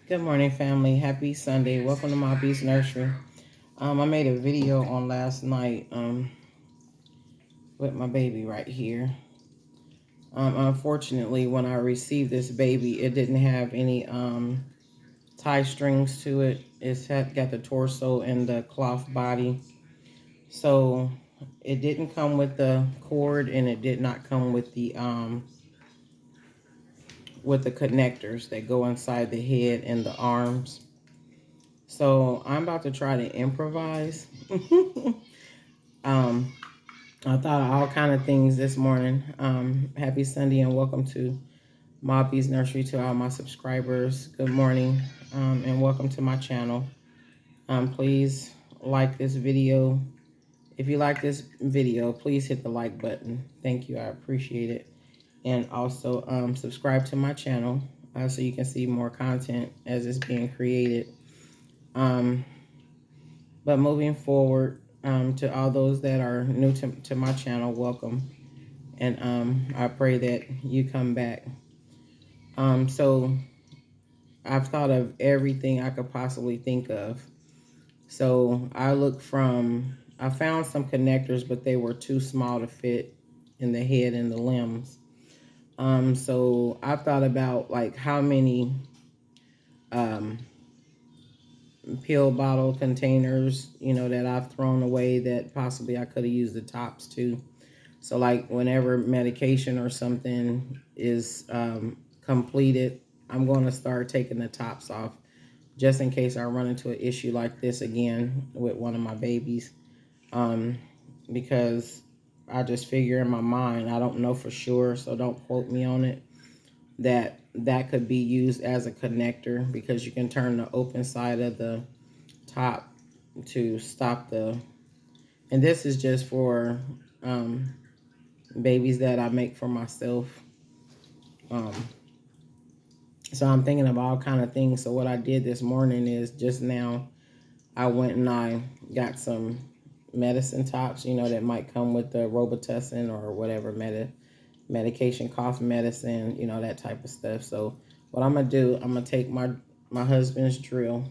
Good morning, family. Happy Sunday. Welcome to my Beast Nursery. I made a video on last night with my baby right here. Unfortunately, when I received this baby, it didn't have any tie strings to it. Got the torso and the cloth body. So it didn't come with the cord, and it did not come with the connectors that go inside the head and the arms. So I'm about to try to improvise. um, I thought of all kind of things this morning. Happy Sunday and welcome to Moppy's Nursery. To all my subscribers, good morning, and welcome to my channel. Please like this video. If you like this video, please hit the like button. Thank you, I appreciate it. And also subscribe to my channel so you can see more content as it's being created. But moving forward, to all those that are new to my channel, welcome. And I pray that you come back. So I've thought of everything I could possibly think of. So I found some connectors, but they were too small to fit in the head and the limbs. So I've thought about like how many pill bottle containers, that I've thrown away that possibly I could have used the tops to. So like whenever medication or something is completed, I'm going to start taking the tops off just in case I run into an issue like this again with one of my babies. Because I just figure in my mind, I don't know for sure, so don't quote me on it, that could be used as a connector, because you can turn the open side of the top to stop and this is just for babies that I make for myself. So I'm thinking of all kind of things. So what I did this morning is just now I went and I got some medicine tops, that might come with the Robitussin or whatever medication, cough medicine, that type of stuff. So what I'm gonna do, I'm gonna take my husband's drill,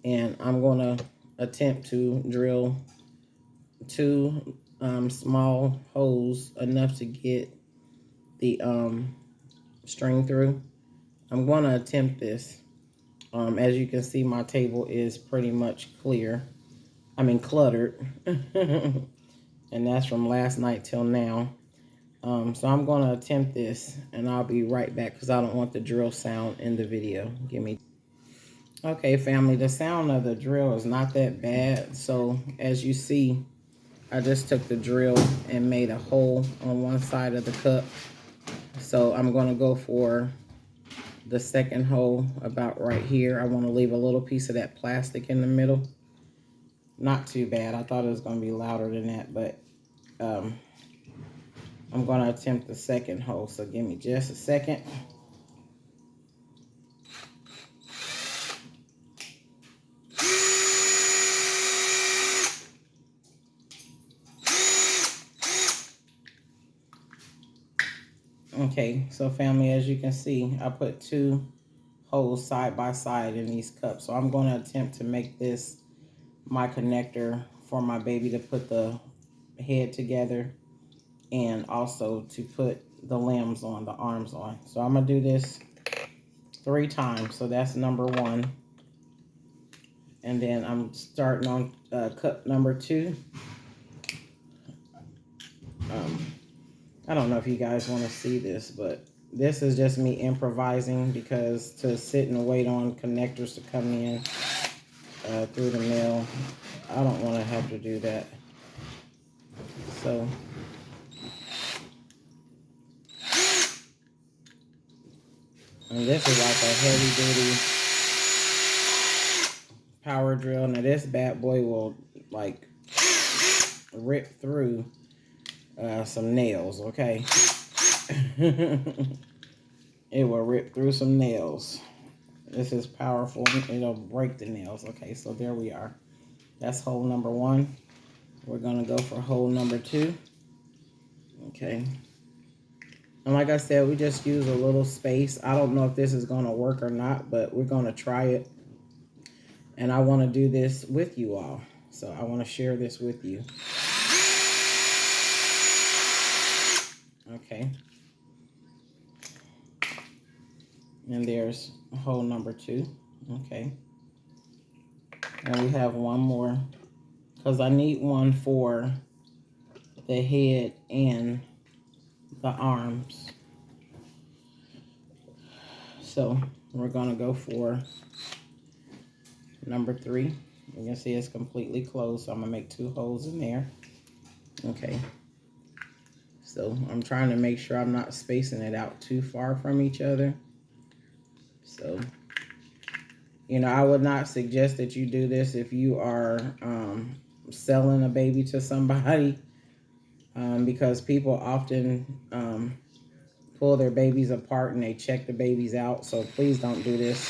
and I'm gonna attempt to drill two small holes enough to get the string through. I'm going to attempt this. As you can see, my table is pretty much cluttered. And that's from last night till now. So I'm going to attempt this, and I'll be right back because I don't want the drill sound in the video. Okay, family, the sound of the drill is not that bad. So as you see, I just took the drill and made a hole on one side of the cup. So I'm going to go for the second hole about right here. I want to leave a little piece of that plastic in the middle. Not too bad. I thought it was going to be louder than that, but I'm going to attempt the second hole. So give me just a second. Okay, so family, as you can see, I put two holes side by side in these cups. So I'm going to attempt to make this my connector for my baby to put the head together, and also to put the limbs on, the arms on. So I'm going to do this 3 times. So that's number 1. And then I'm starting on cup number 2. I don't know if you guys want to see this, but this is just me improvising, because to sit and wait on connectors to come in through the mail, I don't want to have to do that. So and this is like a heavy duty power drill. Now this bad boy will like rip through some nails, okay? It will rip through some nails. This is powerful. It'll break the nails. Okay, so there we are. That's hole number 1. We're gonna go for hole number 2. Okay. And like I said, we just use a little space. I don't know if this is going to work or not, but we're going to try it. And I want to do this with you all. So I want to share this with you. Okay. And there's hole number 2. Okay. And we have one more, because I need one for the head and the arms. So we're going to go for number 3. You can see it's completely closed, so I'm going to make 2 holes in there. Okay. So I'm trying to make sure I'm not spacing it out too far from each other. So, you know, I would not suggest that you do this if you are selling a baby to somebody, because people often pull their babies apart and they check the babies out. So please don't do this.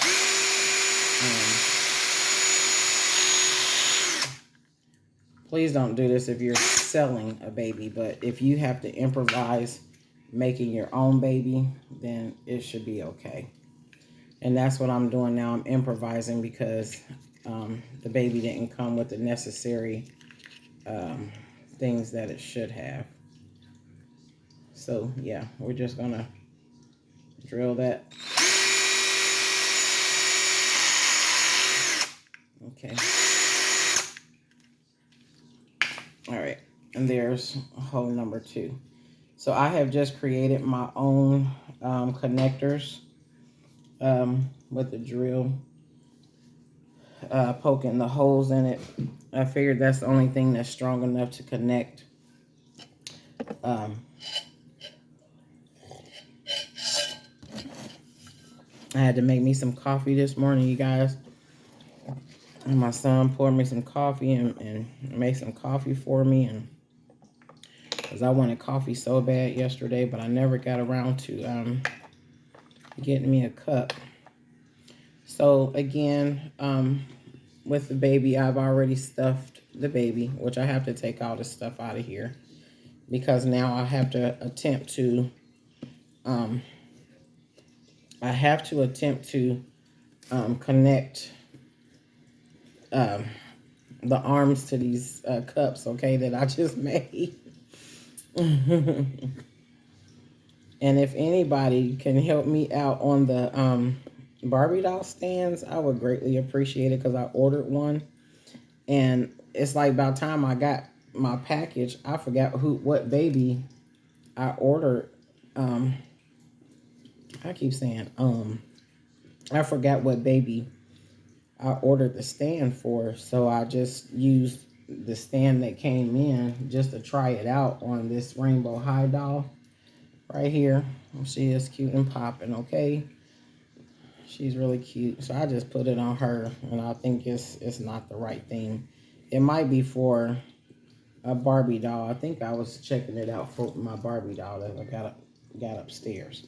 Please don't do this if you're selling a baby. But if you have to improvise making your own baby, then it should be okay. And that's what I'm doing now. I'm improvising because the baby didn't come with the necessary things that it should have. So yeah, we're just gonna drill that. Okay. All right, and there's hole number 2. So I have just created my own connectors with the drill, poking the holes in it. I figured that's the only thing that's strong enough to connect. I had to make me some coffee this morning, you guys. And my son poured me some coffee and made some coffee for me, and because I wanted coffee so bad yesterday, but I never got around to getting me a cup. So again, with the baby, I've already stuffed the baby, which I have to take all the stuff out of here because now I have to attempt to connect the arms to these cups, okay, that I just made. And if anybody can help me out on the Barbie doll stands, I would greatly appreciate it because I ordered one. And it's like by the time I got my package, I forgot what baby I ordered. I keep saying I forgot what baby I ordered the stand for. So I just used the stand that came in just to try it out on this Rainbow High doll right here. She is cute and popping, okay? She's really cute. So I just put it on her, and I think it's not the right thing. It might be for a Barbie doll. I think I was checking it out for my Barbie doll that I got upstairs.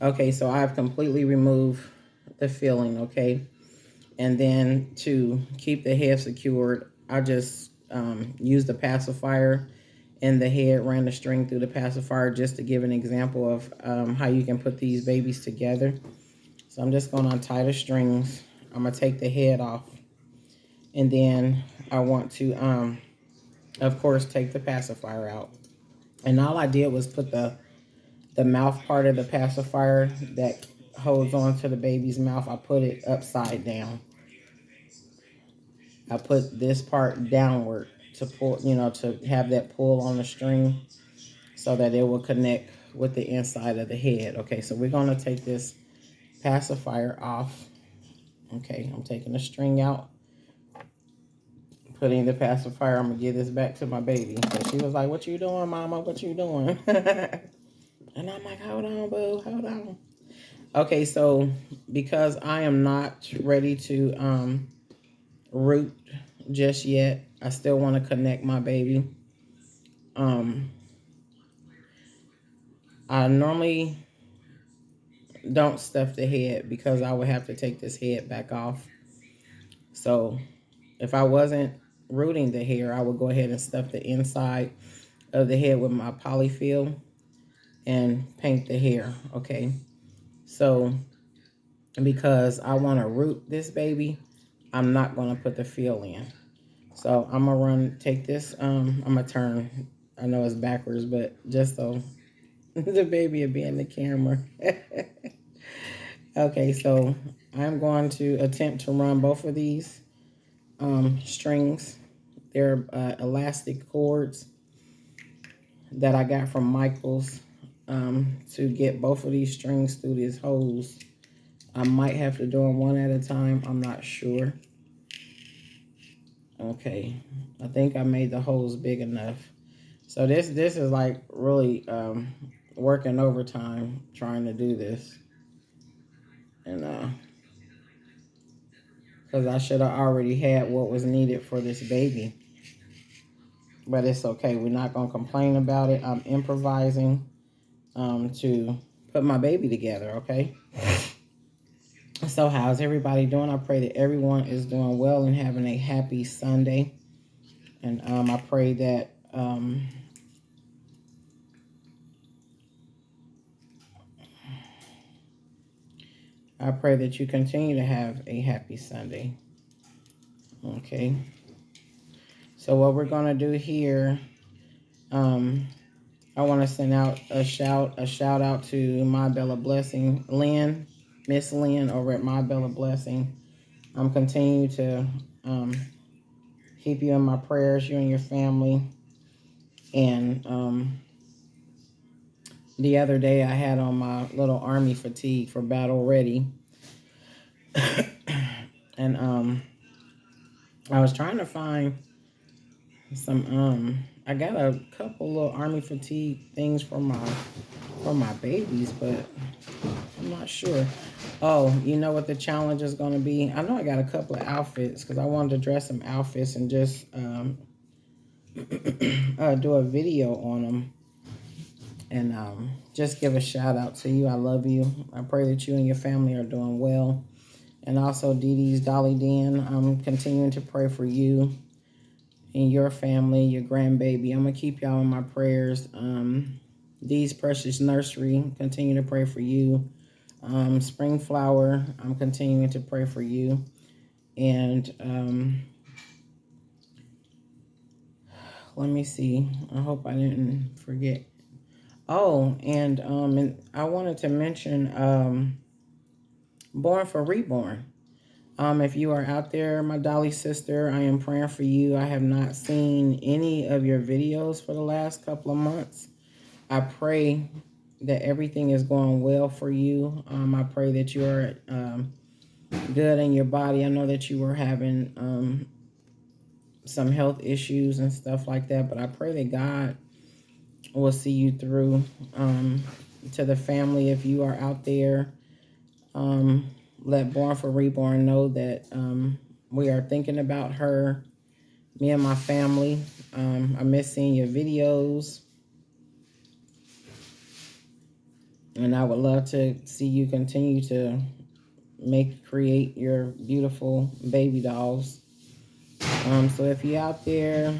Okay, so I've completely removed the filling, okay? And then to keep the head secured, I just used the pacifier in the head, ran the string through the pacifier just to give an example of how you can put these babies together. So I'm just going to untie the strings. I'm going to take the head off. And then I want to, of course, take the pacifier out. And all I did was put the mouth part of the pacifier that holds on to the baby's mouth. I put it upside down. I put this part downward to pull, you know, to have that pull on the string so that it will connect with the inside of the head. Okay, so we're going to take this pacifier off. Okay, I'm taking the string out, putting the pacifier. I'm going to give this back to my baby. So she was like, "What you doing, Mama? What you doing?" And I'm like, "Hold on, boo, hold on." Okay, so because I am not ready to root just yet, I still want to connect my baby. I normally don't stuff the head because I would have to take this head back off. So if I wasn't rooting the hair, I would go ahead and stuff the inside of the head with my polyfill. and paint the hair, okay? So because I want to root this baby, I'm not going to put the fill in. So I'm going to take this, I'm going to turn, I know it's backwards, but just so the baby will be in the camera. Okay, so I'm going to attempt to run both of these strings. They're elastic cords that I got from Michaels to get both of these strings through these holes. I might have to do them one at a time. I'm not sure. Okay, I think I made the holes big enough. So this is like really working overtime trying to do this. And because I should have already had what was needed for this baby. But it's okay. We're not going to complain about it. I'm improvising to put my baby together, okay? So how's everybody doing? I pray that everyone is doing well and having a happy Sunday. And I pray that you continue to have a happy Sunday. Okay. So what we're gonna do here, I want to send out a shout out to My Bella Blessing, Lynn, Miss Lynn over at My Bella Blessing. I'm continuing to keep you in my prayers, you and your family. And the other day I had on my little army fatigue for battle ready. And I was trying to find some I got a couple little army fatigue things for my babies, but I'm not sure. Oh, you know what the challenge is going to be? I know I got a couple of outfits because I wanted to dress some outfits and just do a video on them. And just give a shout out to you. I love you. I pray that you and your family are doing well. And also Dee Dee's Dolly Den, I'm continuing to pray for you and your family, your grandbaby. I'm going to keep y'all in my prayers. Dee's Precious Nursery, continue to pray for you. Spring Flower, I'm continuing to pray for you. And let me see. I hope I didn't forget. Oh, and I wanted to mention Born for Reborn. If you are out there, my Dolly sister, I am praying for you. I have not seen any of your videos for the last couple of months. I pray that everything is going well for you. I pray that you are good in your body. I know that you were having some health issues and stuff like that, but I pray that God will see you through. To the family, if you are out there, let Born for Reborn know that we are thinking about her, me and my family. I miss seeing your videos. And I would love to see you continue to create your beautiful baby dolls. So if you're out there,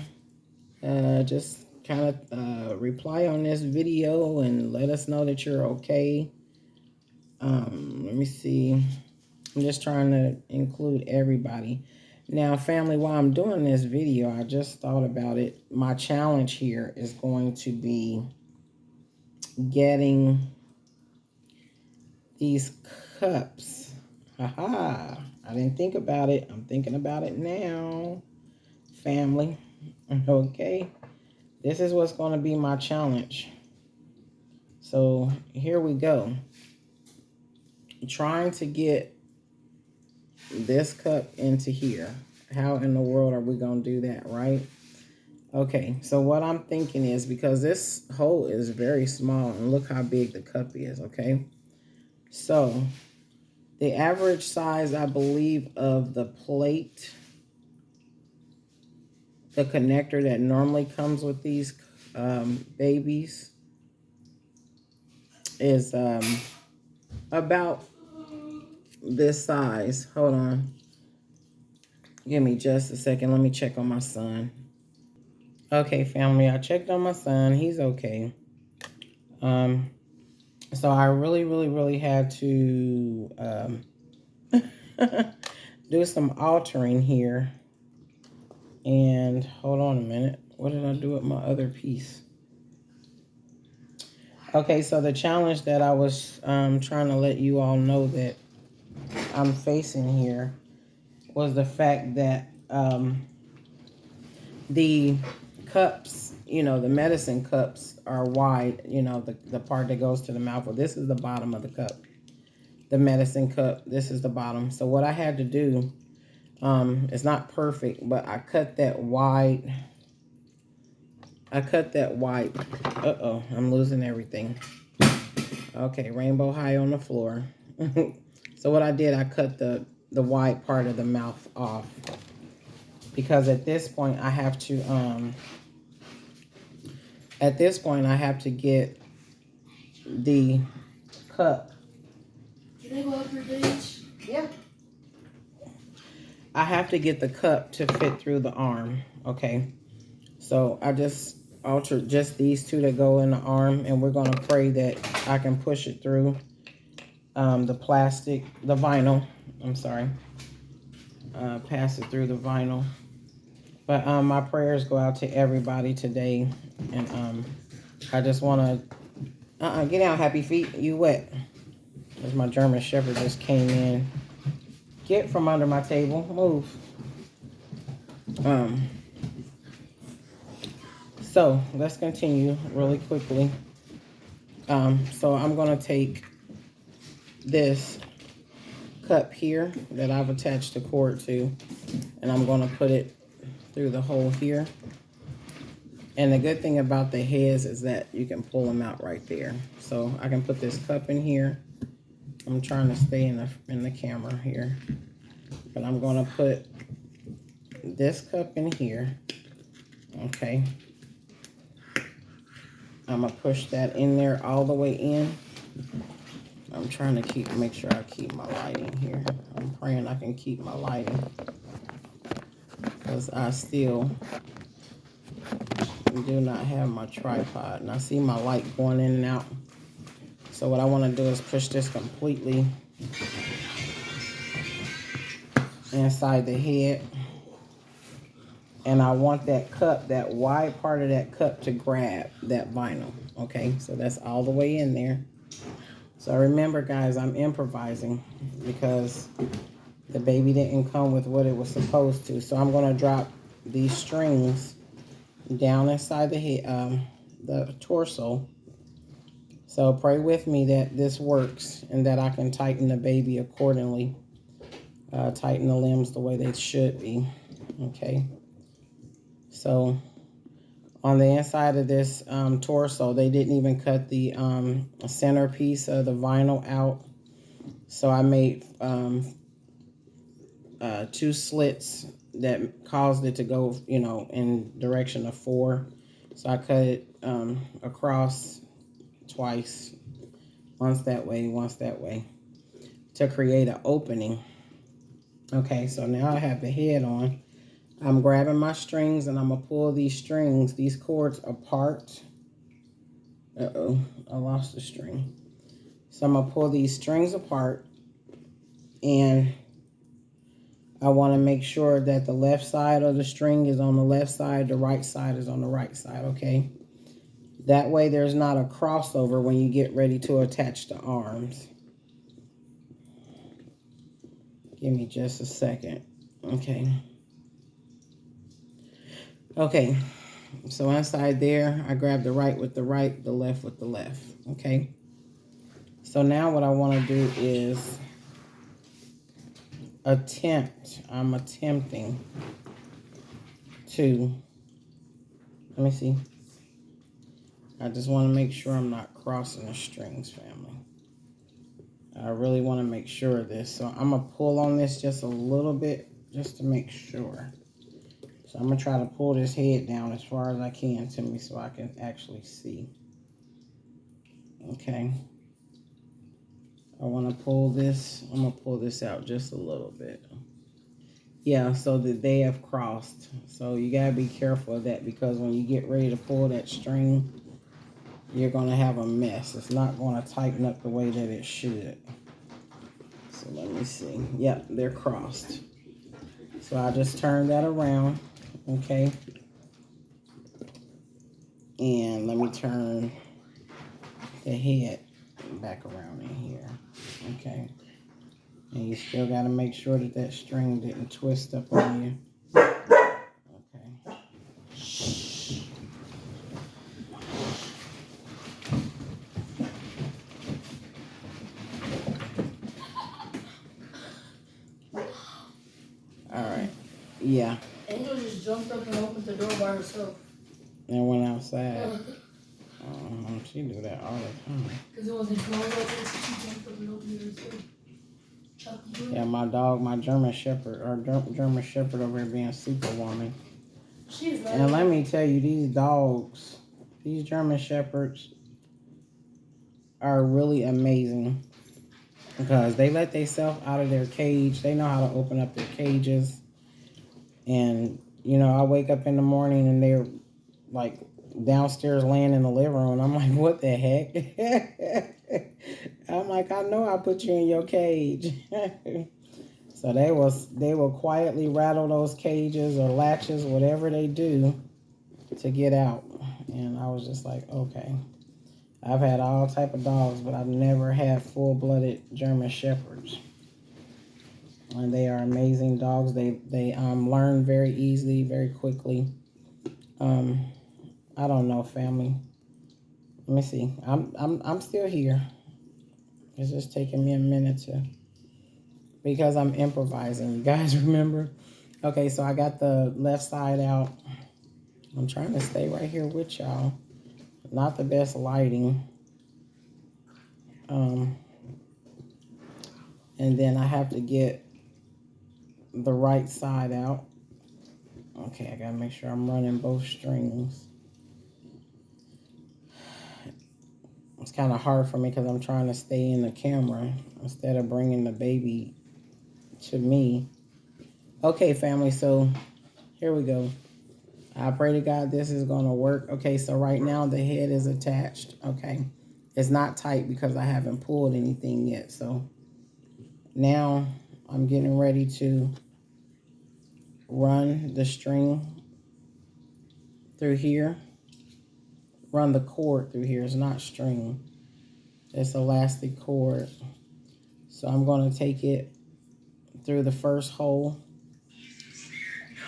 just kind of reply on this video and let us know that you're okay. Let me see. I'm just trying to include everybody. Now, family, while I'm doing this video, I just thought about it. My challenge here is going to be getting these cups. Haha. I didn't think about it. I'm thinking about it now, family. Okay. This is what's going to be my challenge. So here we go. Trying to get this cup into here. How in the world are we going to do that, right? Okay, so what I'm thinking is, because this hole is very small, and look how big the cup is, okay? So the average size, I believe, of the plate, the connector that normally comes with these babies, is about this size. Hold on. Give me just a second. Let me check on my son. Okay, family, I checked on my son. He's okay. So I really had to do some altering here. And hold on a minute. What did I do with my other piece? Okay, so the challenge that I was trying to let you all know that I'm facing here was the fact that the cups, you know, the medicine cups are wide, you know, the part that goes to the mouth. Well, this is the bottom of the cup. The medicine cup, this is the bottom. So what I had to do, it's not perfect, but I cut that wide. Uh-oh, I'm losing everything. Okay, rainbow high on the floor. So what I did, I cut the wide part of the mouth off. Because at this point I have to get the cup. Can I go up your beach? Yeah. I have to get the cup to fit through the arm. Okay. So I just altered just these two that go in the arm, and we're gonna pray that I can push it through the vinyl. I'm sorry. Pass it through the vinyl. But my prayers go out to everybody today, and I just want to get out, Happy Feet. You wet? As my German Shepherd just came in. Get from under my table. Move. So let's continue really quickly. So I'm gonna take this cup here that I've attached the cord to, and I'm gonna put it through the hole here. And the good thing about the heads is that you can pull them out right there. So I can put this cup in here. I'm trying to stay in the camera here, but I'm gonna put this cup in here. Okay. I'm gonna push that in there all the way in. I'm trying to make sure I keep my lighting here. I'm praying I can keep my lighting, because I still do not have my tripod. And I see my light going in and out. So what I want to do is push this completely inside the head. And I want that cup, that wide part of that cup, to grab that vinyl. Okay, so that's all the way in there. So remember, guys, I'm improvising because the baby didn't come with what it was supposed to. So I'm going to drop these strings down inside the head, the torso. So pray with me that this works and that I can tighten the baby accordingly. Tighten the limbs the way they should be. Okay. So on the inside of this torso, they didn't even cut the centerpiece of the vinyl out. So I made 2 slits that caused it to go, you know, in direction of 4. So I cut it across twice, once that way, to create an opening. Okay, so now I have the head on. I'm grabbing my strings and I'm gonna pull these cords apart. Uh-oh, I lost the string. So I'm gonna pull these strings apart, and I want to make sure that the left side of the string is on the left side, the right side is on the right side, okay? That way there's not a crossover when you get ready to attach the arms. Give me just a second, okay? Okay, so inside there, I grab the right with the right, the left with the left, okay? So now what I want to do is I'm attempting to, let me see. I just want to make sure I'm not crossing the strings, family. I really want to make sure of this. So I'm going to pull on this just a little bit just to make sure. So I'm going to try to pull this head down as far as I can to me so I can actually see. Okay. I want to pull this. I'm going to pull this out just a little bit. Yeah, so that they have crossed. So you got to be careful of that, because when you get ready to pull that string, you're gonna have a mess. It's not gonna tighten up the way that it should. So let me see. Yep, they're crossed. So I just turn that around, okay? And let me turn the head back around in here, okay? And you still gotta make sure that that string didn't twist up on you. Okay. All right. Yeah. Angel just jumped up and opened the door by herself. And went outside. She do that all the time. Because it wasn't closed open, so she jumped up and opened it herself. Yeah, my dog, my German Shepherd, German Shepherd over here being superwoman. She's like, and let me tell you, these dogs, these German Shepherds are really amazing because they let themselves out of their cage. They know how to open up their cages. And, you know, I wake up in the morning and they're like downstairs laying in the living room. And I'm like, what the heck? I'm like, I know I put you in your cage. So they will quietly rattle those cages or latches, whatever they do to get out. And I was just like, okay. I've had all type of dogs, but I've never had full-blooded German Shepherds. And they are amazing dogs. They learn very easily, very quickly. I don't know, family. Let me see. I'm still here. It's just taking me a minute because I'm improvising. You guys remember? Okay, so I got the left side out. I'm trying to stay right here with y'all. Not the best lighting. And then I have to get the right side out. Okay, I gotta make sure I'm running both strings. It's kind of hard for me because I'm trying to stay in the camera instead of bringing the baby to me. Okay, family, so here we go. I pray to God this is going to work. Okay, so right now the head is attached. Okay, it's not tight because I haven't pulled anything yet. So now I'm getting ready to run the string through here. Run the cord through here. It's not string. It's elastic cord. So I'm going to take it through the first hole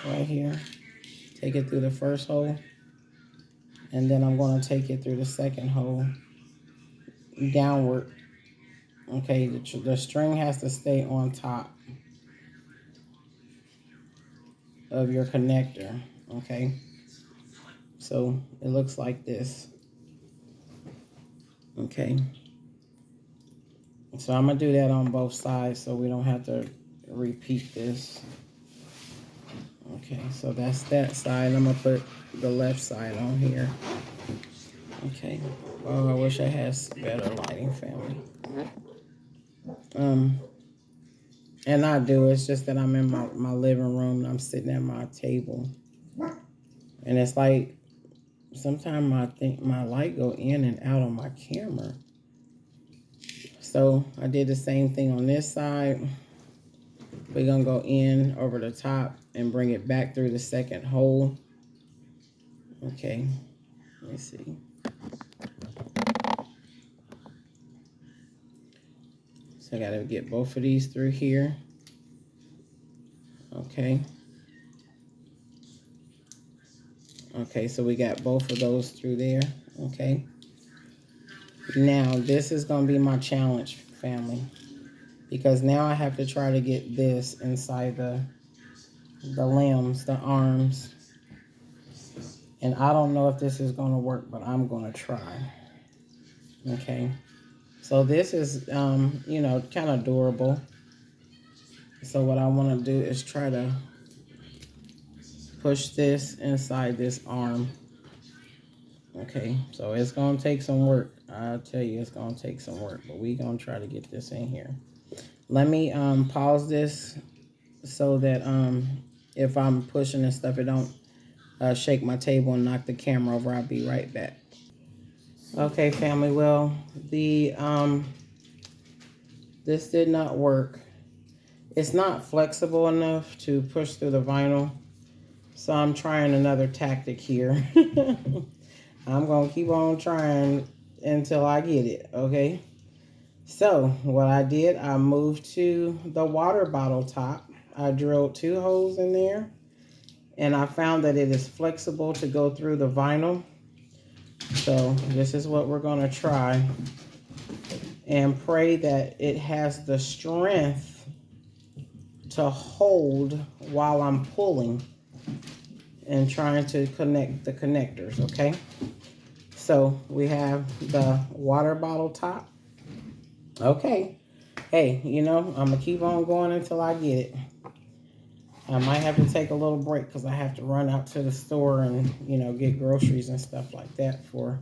right here. Take it through the first hole. And then I'm going to take it through the second hole downward. Okay, the string has to stay on top of your connector. Okay, so it looks like this. Okay, so I'm gonna do that on both sides so we don't have to repeat this. Okay, so that's that side. I'm gonna put the left side on here. Okay. Oh, I wish I had better lighting, family. And I do. It's just that I'm in my living room and I'm sitting at my table. And it's like sometimes I think my light go in and out on my camera. So I did the same thing on this side. We're going to go in over the top and bring it back through the second hole. Okay. Let me see. So I got to get both of these through here. Okay. Okay, so we got both of those through there. Okay. Now, this is going to be my challenge, family. Because now I have to try to get this inside the limbs, the arms. And I don't know if this is going to work, but I'm going to try. Okay. So this is, you know, kind of durable. So what I want to do is try to push this inside this arm. Okay. So it's going to take some work. I'll tell you, it's going to take some work. But we're going to try to get this in here. Let me pause this so that if I'm pushing and stuff, it don't shake my table and knock the camera over. I'll be right back. Okay, family. Well, the this did not work. It's not flexible enough to push through the vinyl, so I'm trying another tactic here. I'm gonna keep on trying until I get it. Okay. So what I did, I moved to the water bottle top. I drilled 2 holes in there, and I found that it is flexible to go through the vinyl. So this is what we're gonna try, and pray that it has the strength to hold while I'm pulling and trying to connect the connectors. Okay. So we have the water bottle top. Okay. Hey, I'm gonna keep on going until I get it. I might have to take a little break because I have to run out to the store and, get groceries and stuff like that for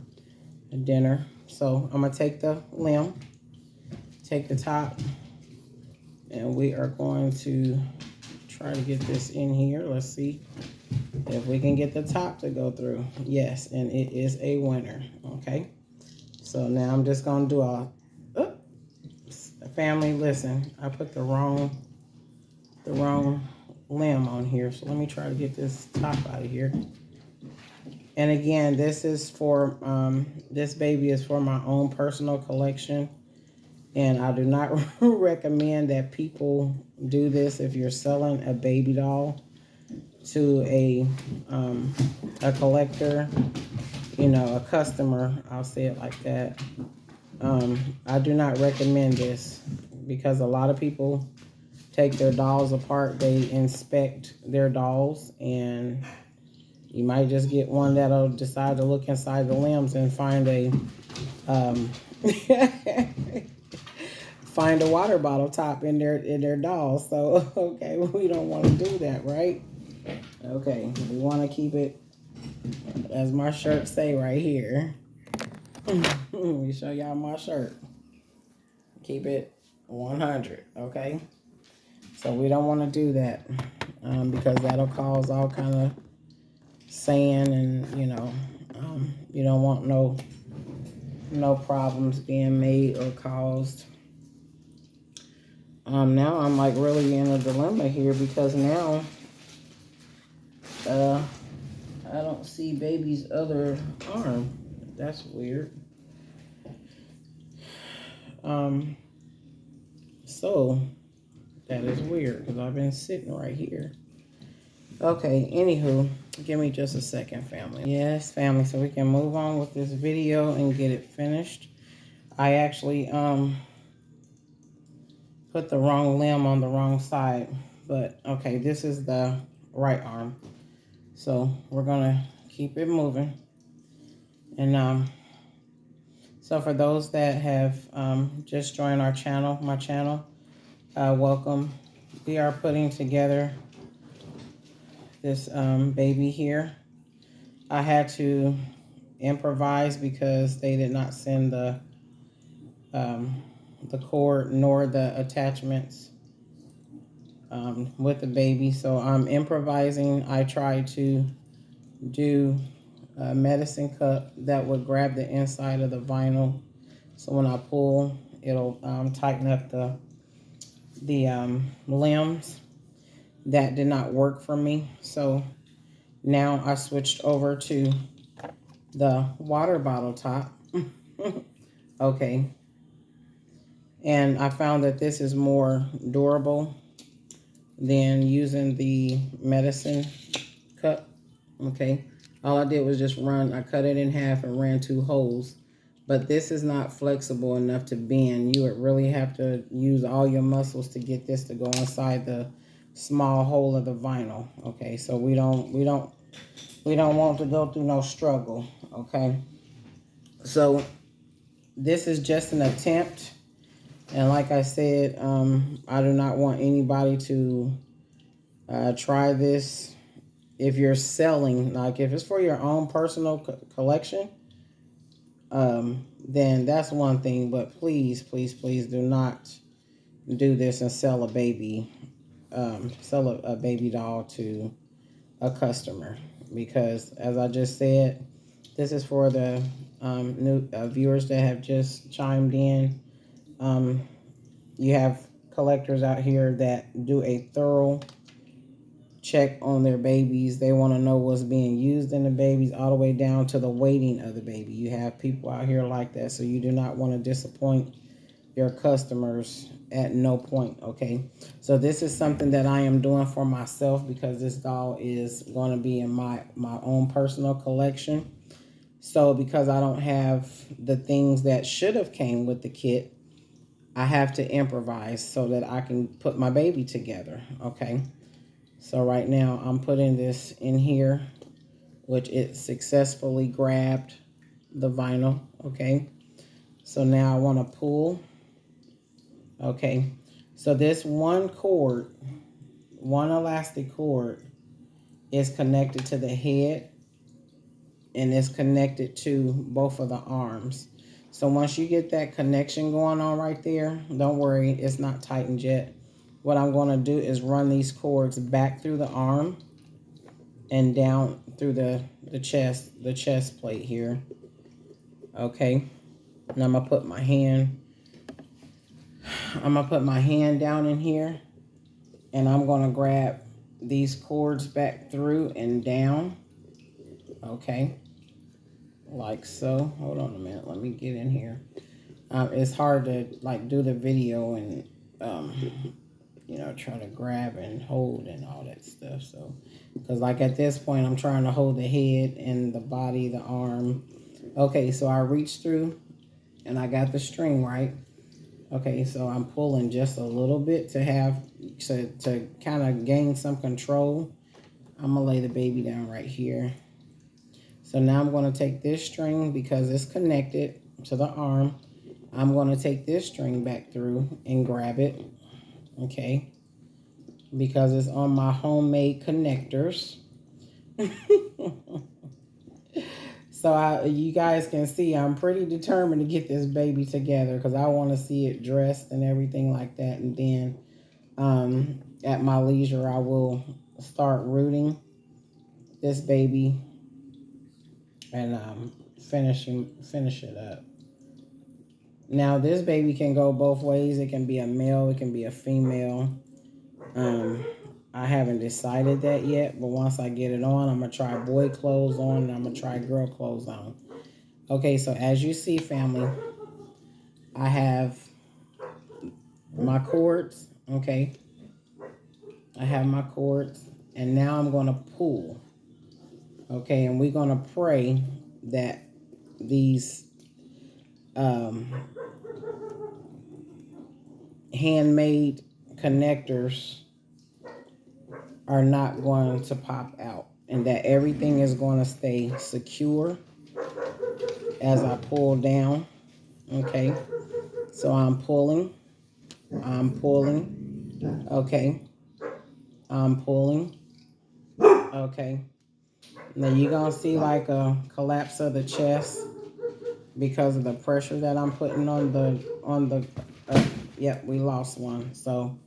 dinner. So I'm going to take the limb, take the top, and we are going to try to get this in here. Let's see if we can get the top to go through. Yes, and it is a winner. Okay. So now I'm just going to do a family, listen, I put the wrong limb on here. So let me try to get this top out of here. And again, this is for, this baby is for my own personal collection. And I do not recommend that people do this if you're selling a baby doll to a collector, a customer. I'll say it like that. I do not recommend this because a lot of people take their dolls apart. They inspect their dolls, and you might just get one that'll decide to look inside the limbs and find a find a water bottle top in their doll. So okay, we don't want to do that, right? Okay, we want to keep it, as my shirt say right here. Let me show y'all my shirt. Keep it 100, okay? So we don't want to do that because that'll cause all kind of sand, and you don't want no problems being made or caused. Now I'm like really in a dilemma here because now I don't see baby's other arm. That's weird. So that is weird because I've been sitting right here. Okay, anywho, give me just a second, family. Yes, family, so we can move on with this video and get it finished. I actually put the wrong limb on the wrong side, but okay, this is the right arm. So we're gonna keep it moving. And so for those that have just joined our channel, my channel, welcome. We are putting together this baby here. I had to improvise because they did not send the cord nor the attachments with the baby, so I'm improvising. I tried to do a medicine cup that would grab the inside of the vinyl, so when I pull, it'll tighten up the limbs. That did not work for me, so now I switched over to the water bottle top. Okay, and I found that this is more durable than using the medicine cup. Okay, all I did was just I cut it in half and ran 2 holes, but this is not flexible enough to bend. You would really have to use all your muscles to get this to go inside the small hole of the vinyl. Okay, so we don't want to go through no struggle. Okay, so this is just an attempt, and like I said, I do not want anybody to try this. If you're selling, like if it's for your own personal collection, then that's one thing. But please, please, please do not do this and sell a baby, sell a baby doll to a customer, because as I just said, this is for the new viewers that have just chimed in. You have collectors out here that do a thorough check on their babies. They want to know what's being used in the babies all the way down to the weighting of the baby. You have people out here like that, so you do not want to disappoint your customers at no point, okay? So this is something that I am doing for myself because this doll is going to be in my own personal collection. So because I don't have the things that should have came with the kit, I have to improvise so that I can put my baby together, okay? So right now I'm putting this in here, which it successfully grabbed the vinyl, okay? So now I want to pull, okay? So this one cord, one elastic cord is connected to the head and it's connected to both of the arms. So once you get that connection going on right there, don't worry, it's not tightened yet. What I'm going to do is run these cords back through the arm and down through the chest plate here. Okay. And I'm going to put my hand down in here and I'm going to grab these cords back through and down. Okay. Like so. Hold on a minute. Let me get in here. It's hard to like do the video and try to grab and hold and all that stuff. So, because like at this point, I'm trying to hold the head and the body, the arm. Okay, so I reached through and I got the string right. Okay, so I'm pulling just a little bit to kind of gain some control. I'm gonna lay the baby down right here. So now I'm going to take this string because it's connected to the arm. I'm going to take this string back through and grab it, okay, because it's on my homemade connectors. So you guys can see I'm pretty determined to get this baby together because I want to see it dressed and everything like that. And then at my leisure, I will start rooting this baby and finish it up. Now this baby can go both ways. It can be a male, it can be a female. I haven't decided that yet, but once I get it on, I'm gonna try boy clothes on and I'm gonna try girl clothes on. Okay, so as you see, family, I have my cords, okay? I have my cords and now I'm gonna pull. Okay, and we're gonna pray that these handmade connectors are not going to pop out and that everything is going to stay secure as I pull down. Okay, so I'm pulling, okay, I'm pulling, okay. Now you're gonna see like a collapse of the chest because of the pressure that I'm putting on the yep, we lost one. So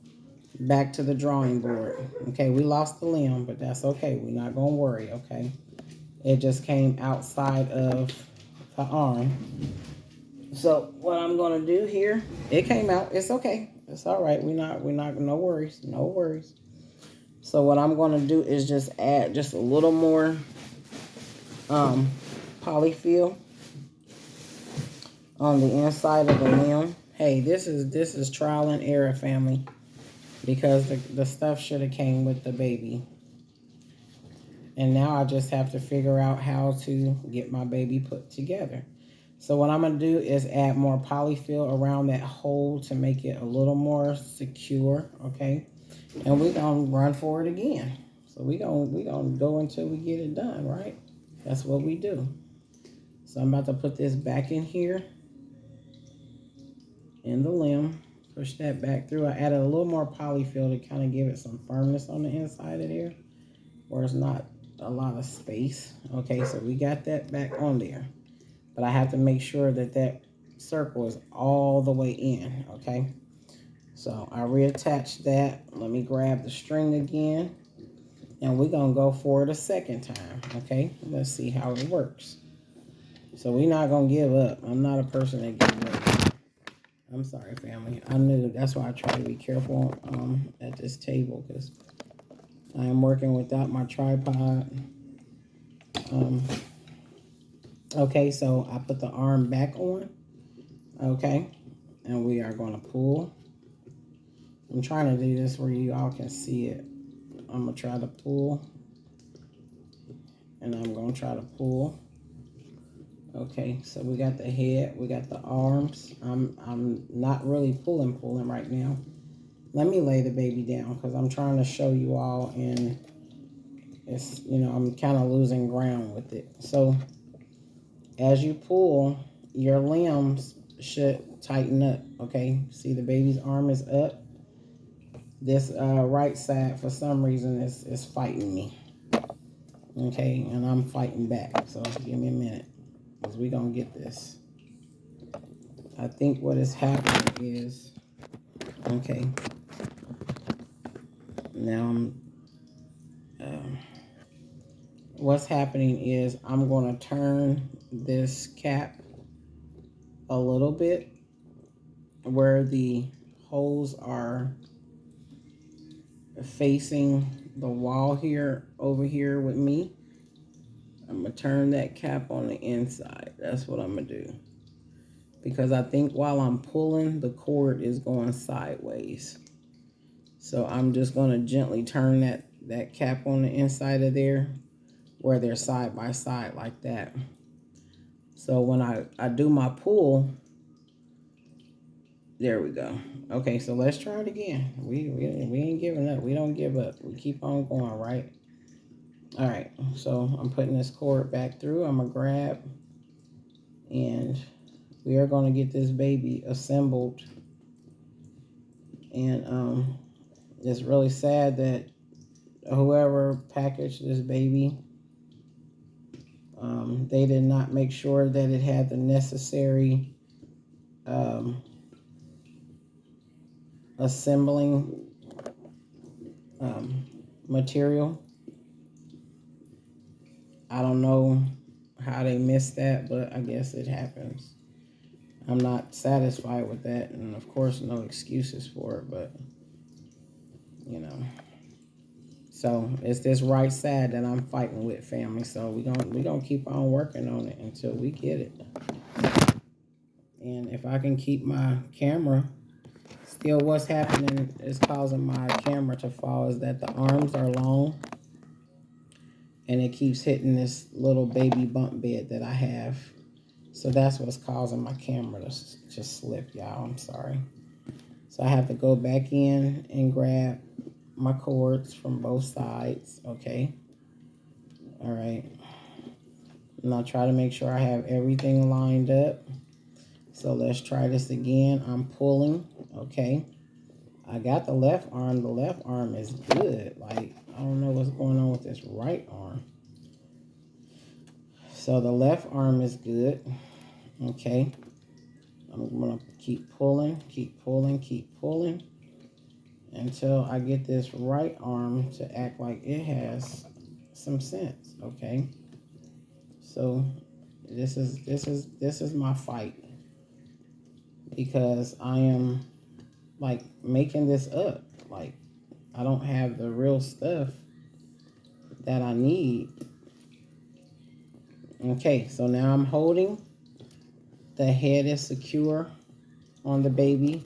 back to the drawing board. Okay, we lost the limb, but that's okay. We're not gonna worry, okay? It just came outside of the arm. So what I'm gonna do here, it came out, it's okay. It's all right. We're not, no worries, no worries. So what I'm gonna do is just add just a little more polyfill on the inside of the limb. Hey, this is trial and error, family, because the stuff should have came with the baby. And now I just have to figure out how to get my baby put together. So what I'm going to do is add more polyfill around that hole to make it a little more secure, okay? And we're going to run for it again. So we're going to go until we get it done, right? That's what we do. So I'm about to put this back in here in the limb. Push that back through. I added a little more polyfill to kind of give it some firmness on the inside of there where it's not a lot of space. Okay, so we got that back on there. But I have to make sure that that circle is all the way in, okay? So I reattached that. Let me grab the string again. And we're going to go for it a second time, okay? Let's see how it works. So we're not going to give up. I'm not a person that gives up. I'm sorry, family. I knew. That's why I try to be careful at this table, because I am working without my tripod. Okay, so I put the arm back on. Okay, and we are going to pull. I'm trying to do this where you all can see it. I'm going to try to pull. And I'm going to try to pull. Okay, so we got the head, we got the arms. I'm not really pulling right now. Let me lay the baby down because I'm trying to show you all, and it's, I'm kind of losing ground with it. So as you pull, your limbs should tighten up. Okay, see the baby's arm is up. This right side for some reason is fighting me. Okay, and I'm fighting back. So give me a minute, because we're gonna get this. I think what is happening is, okay, now what's happening is I'm going to turn this cap a little bit where the holes are facing the wall here, over here with me. I'm going to turn that cap on the inside. That's what I'm going to do. Because I think while I'm pulling, the cord is going sideways. So I'm just going to gently turn that cap on the inside of there where they're side by side like that. So when I do my pull, there we go. Okay, so let's try it again. We ain't giving up. We don't give up. We keep on going, right? All right, so I'm putting this cord back through. I'm going to grab, and we are going to get this baby assembled. And it's really sad that whoever packaged this baby, they did not make sure that it had the necessary assembling material. I don't know how they missed that, but I guess it happens. I'm not satisfied with that, and of course no excuses for it, but so it's this right side that I'm fighting with, family. So we gonna keep on working on it until we get it. And if I can keep my camera still, what's happening is causing my camera to fall is that the arms are long, and it keeps hitting this little baby bump bed that I have. So that's what's causing my camera to just slip, y'all. I'm sorry. So I have to go back in and grab my cords from both sides. Okay. All right. And I'll try to make sure I have everything lined up. So let's try this again. I'm pulling. Okay. I got the left arm. The left arm is good. Like, I don't know what's going on with this right arm. So the left arm is good. Okay. I'm going to keep pulling until I get this right arm to act like it has some sense. Okay. So this is my fight, because I am like making this up. Like, I don't have the real stuff that I need. Okay, so now I'm holding. The head is secure on the baby,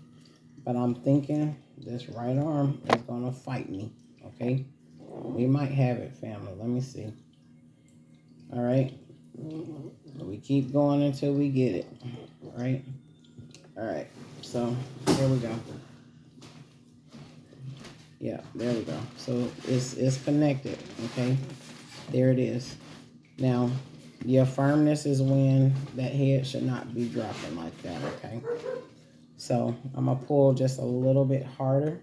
but I'm thinking this right arm is gonna fight me. Okay, we might have it, family. Let me see. All right, we keep going until we get it. Right. All right. So here we go. Yeah, there we go. So it's connected. Okay, there it is. Now, your firmness is when that head should not be dropping like that. Okay. So I'm gonna pull just a little bit harder.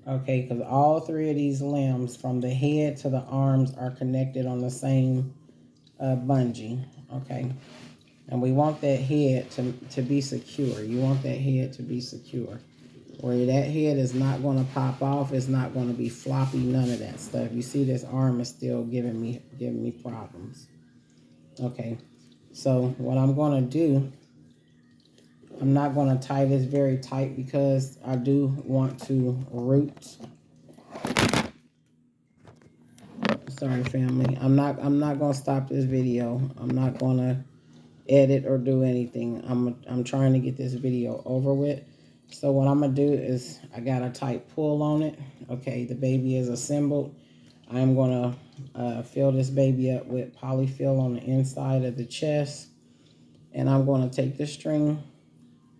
Okay, because all three of these limbs, from the head to the arms, are connected on the same bungee. Okay, and we want that head to be secure. You want that head to be secure, where that head is not going to pop off. It's not going to be floppy. None of that stuff. You see, this arm is still giving me problems. Okay, So what I'm going to do, I'm not going to tie this very tight because I do want to root. Sorry, family. I'm not going to stop this video. I'm not going to edit or do anything. I'm trying to get this video over with. So what I'm going to do is I got a tight pull on it. Okay, the baby is assembled. I'm going to fill this baby up with polyfill on the inside of the chest. And I'm going to take the string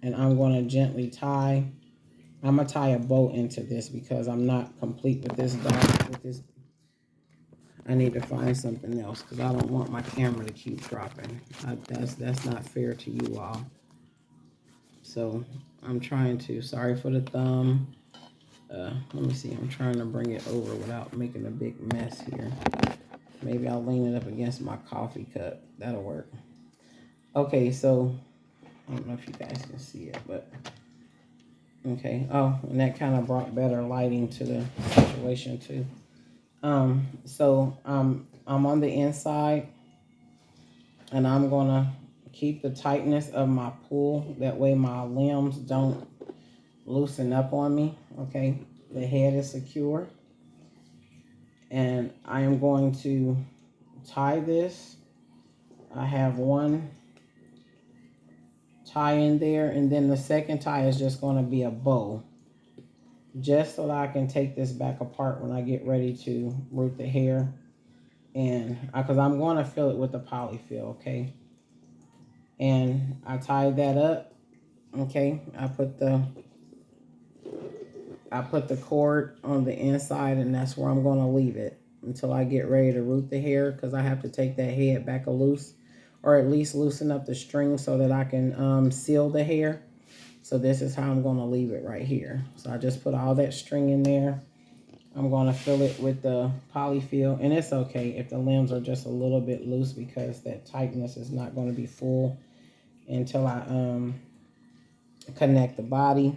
and I'm going to gently tie. I'm going to tie a bow into this because I'm not complete with this dog. I need to find something else because I don't want my camera to keep dropping. That's not fair to you all. So I'm trying to, sorry for the thumb. Let me see, I'm trying to bring it over without making a big mess here. Maybe I'll lean it up against my coffee cup. That'll work. Okay, so I don't know if you guys can see it, but okay. Oh, and that kind of brought better lighting to the situation too. So I'm on the inside and I'm gonna keep the tightness of my pull. That way my limbs don't loosen up on me. Okay, the head is secure. And I am going to tie this. I have one tie in there, and then the second tie is just going to be a bow, just so that I can take this back apart when I get ready to root the hair. And because I'm going to fill it with the polyfill, okay? And I tied that up, okay? I put the cord on the inside, and that's where I'm going to leave it until I get ready to root the hair, because I have to take that head back a loose, or at least loosen up the string so that I can seal the hair. So this is how I'm going to leave it right here. So I just put all that string in there. I'm going to fill it with the polyfill, and it's okay if the limbs are just a little bit loose because that tightness is not going to be full until I connect the body.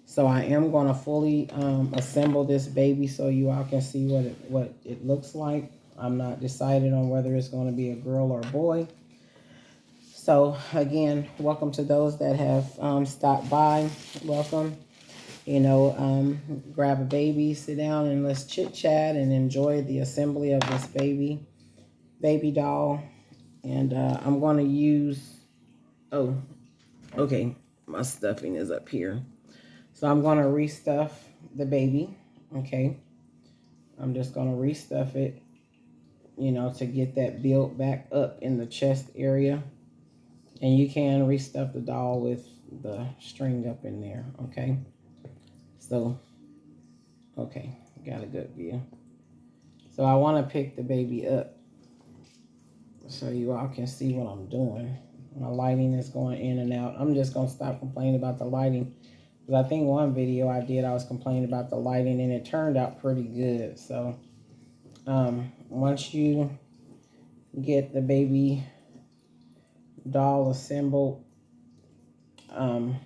So I am going to fully assemble this baby so you all can see what it looks like. I'm not decided on whether it's going to be a girl or a boy. So again, welcome to those that have stopped by. Welcome. You know, grab a baby, sit down, and let's chit chat and enjoy the assembly of this baby doll. And I'm going to use, oh, okay, my stuffing is up here. So I'm going to restuff the baby, okay? I'm just going to restuff it, you know, to get that built back up in the chest area. And you can restuff the doll with the string up in there, okay? So, okay, got a good view. So I want to pick the baby up so you all can see what I'm doing. My lighting is going in and out. I'm just going to stop complaining about the lighting. Because I think one video I did, I was complaining about the lighting, and it turned out pretty good. So once you get the baby doll assembled, I'm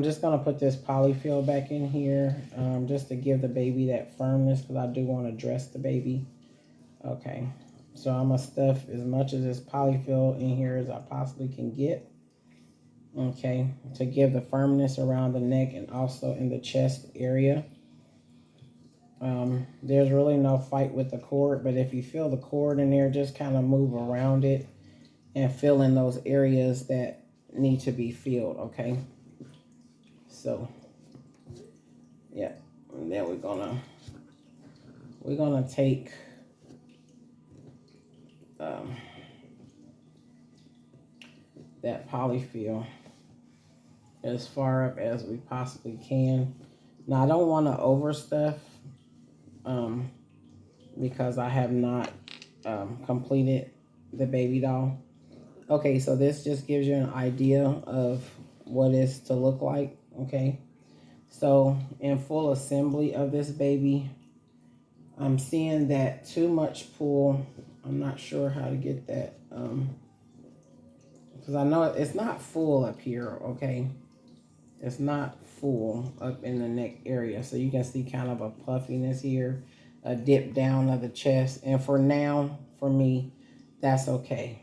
just going to put this polyfill back in here just to give the baby that firmness, because I do want to dress the baby. Okay, so I'm going to stuff as much of this polyfill in here as I possibly can get. Okay, to give the firmness around the neck and also in the chest area. There's really no fight with the cord, but if you feel the cord in there, just kind of move around it and fill in those areas that need to be filled, okay? So, yeah, and then we're gonna take that polyfill as far up as we possibly can. Now I don't want to overstuff because I have not completed the baby doll. Okay, so this just gives you an idea of what it's to look like, okay? So in full assembly of this baby, I'm seeing that too much pull. I'm not sure how to get that because I know it's not full up here, okay? It's not full up in the neck area. So you can see kind of a puffiness here, a dip down of the chest. And for now, for me, that's okay.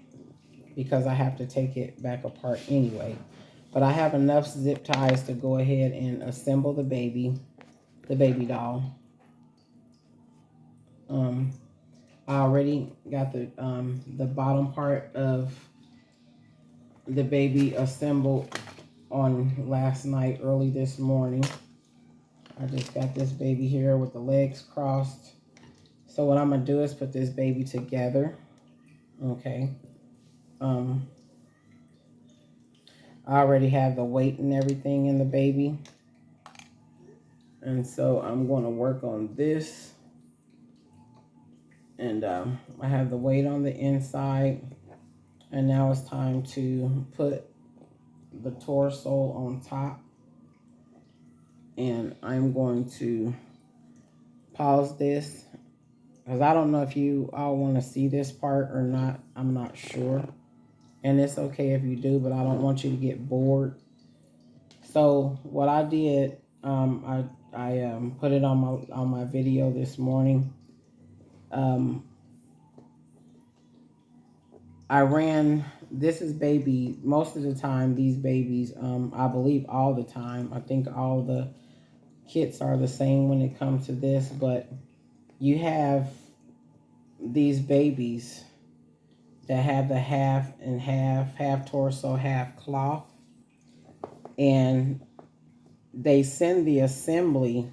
because I have to take it back apart anyway. But I have enough zip ties to go ahead and assemble the baby doll. I already got the bottom part of the baby assembled on last night, early this morning. I just got this baby here with the legs crossed. So what I'm gonna do is put this baby together. Okay. I already have the weight and everything in the baby. And so I'm going to work on this. And I have the weight on the inside. And now it's time to put the torso on top. And I'm going to pause this, because I don't know if you all want to see this part or not. I'm not sure. And it's okay if you do, but I don't want you to get bored. So what I did, I put it on my video this morning. I ran, this is baby, most of the time these babies, I believe all the time, I think all the kits are the same when it comes to this, but you have these babies that have the half and half torso, half cloth, and they send the assembly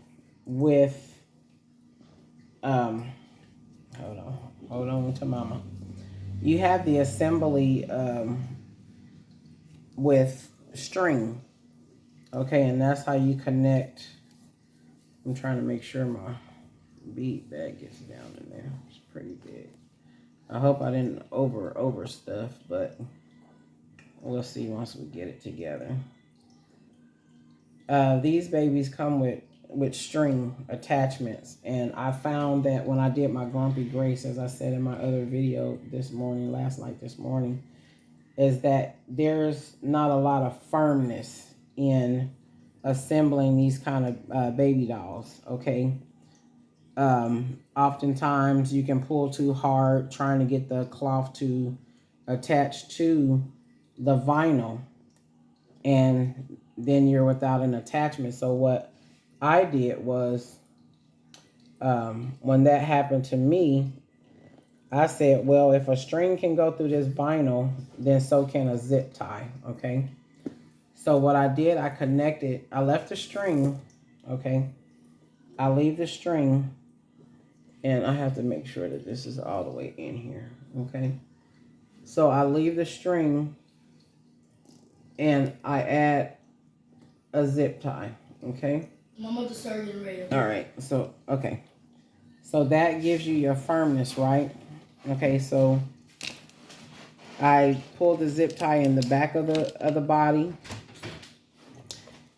with, hold on to mama. You have the assembly with string, okay, and that's how you connect. I'm trying to make sure my bead bag gets down in there. It's pretty big. I hope I didn't over stuff, but we'll see once we get it together. These babies come with string attachments, and I found that when I did my Grumpy Grace, as I said in my other video this morning, is that there's not a lot of firmness in assembling these kind of baby dolls, okay? Oftentimes you can pull too hard trying to get the cloth to attach to the vinyl, and then you're without an attachment. So what I did was, when that happened to me, I said, well, if a string can go through this vinyl, then so can a zip tie, okay? So what I did, I left the string, okay? I leave the string, and I have to make sure that this is all the way in here, okay? So I leave the string, and I add a zip tie, okay? Mama just started getting ready. All right, so, okay. So that gives you your firmness, right? Okay, so I pull the zip tie in the back of the body.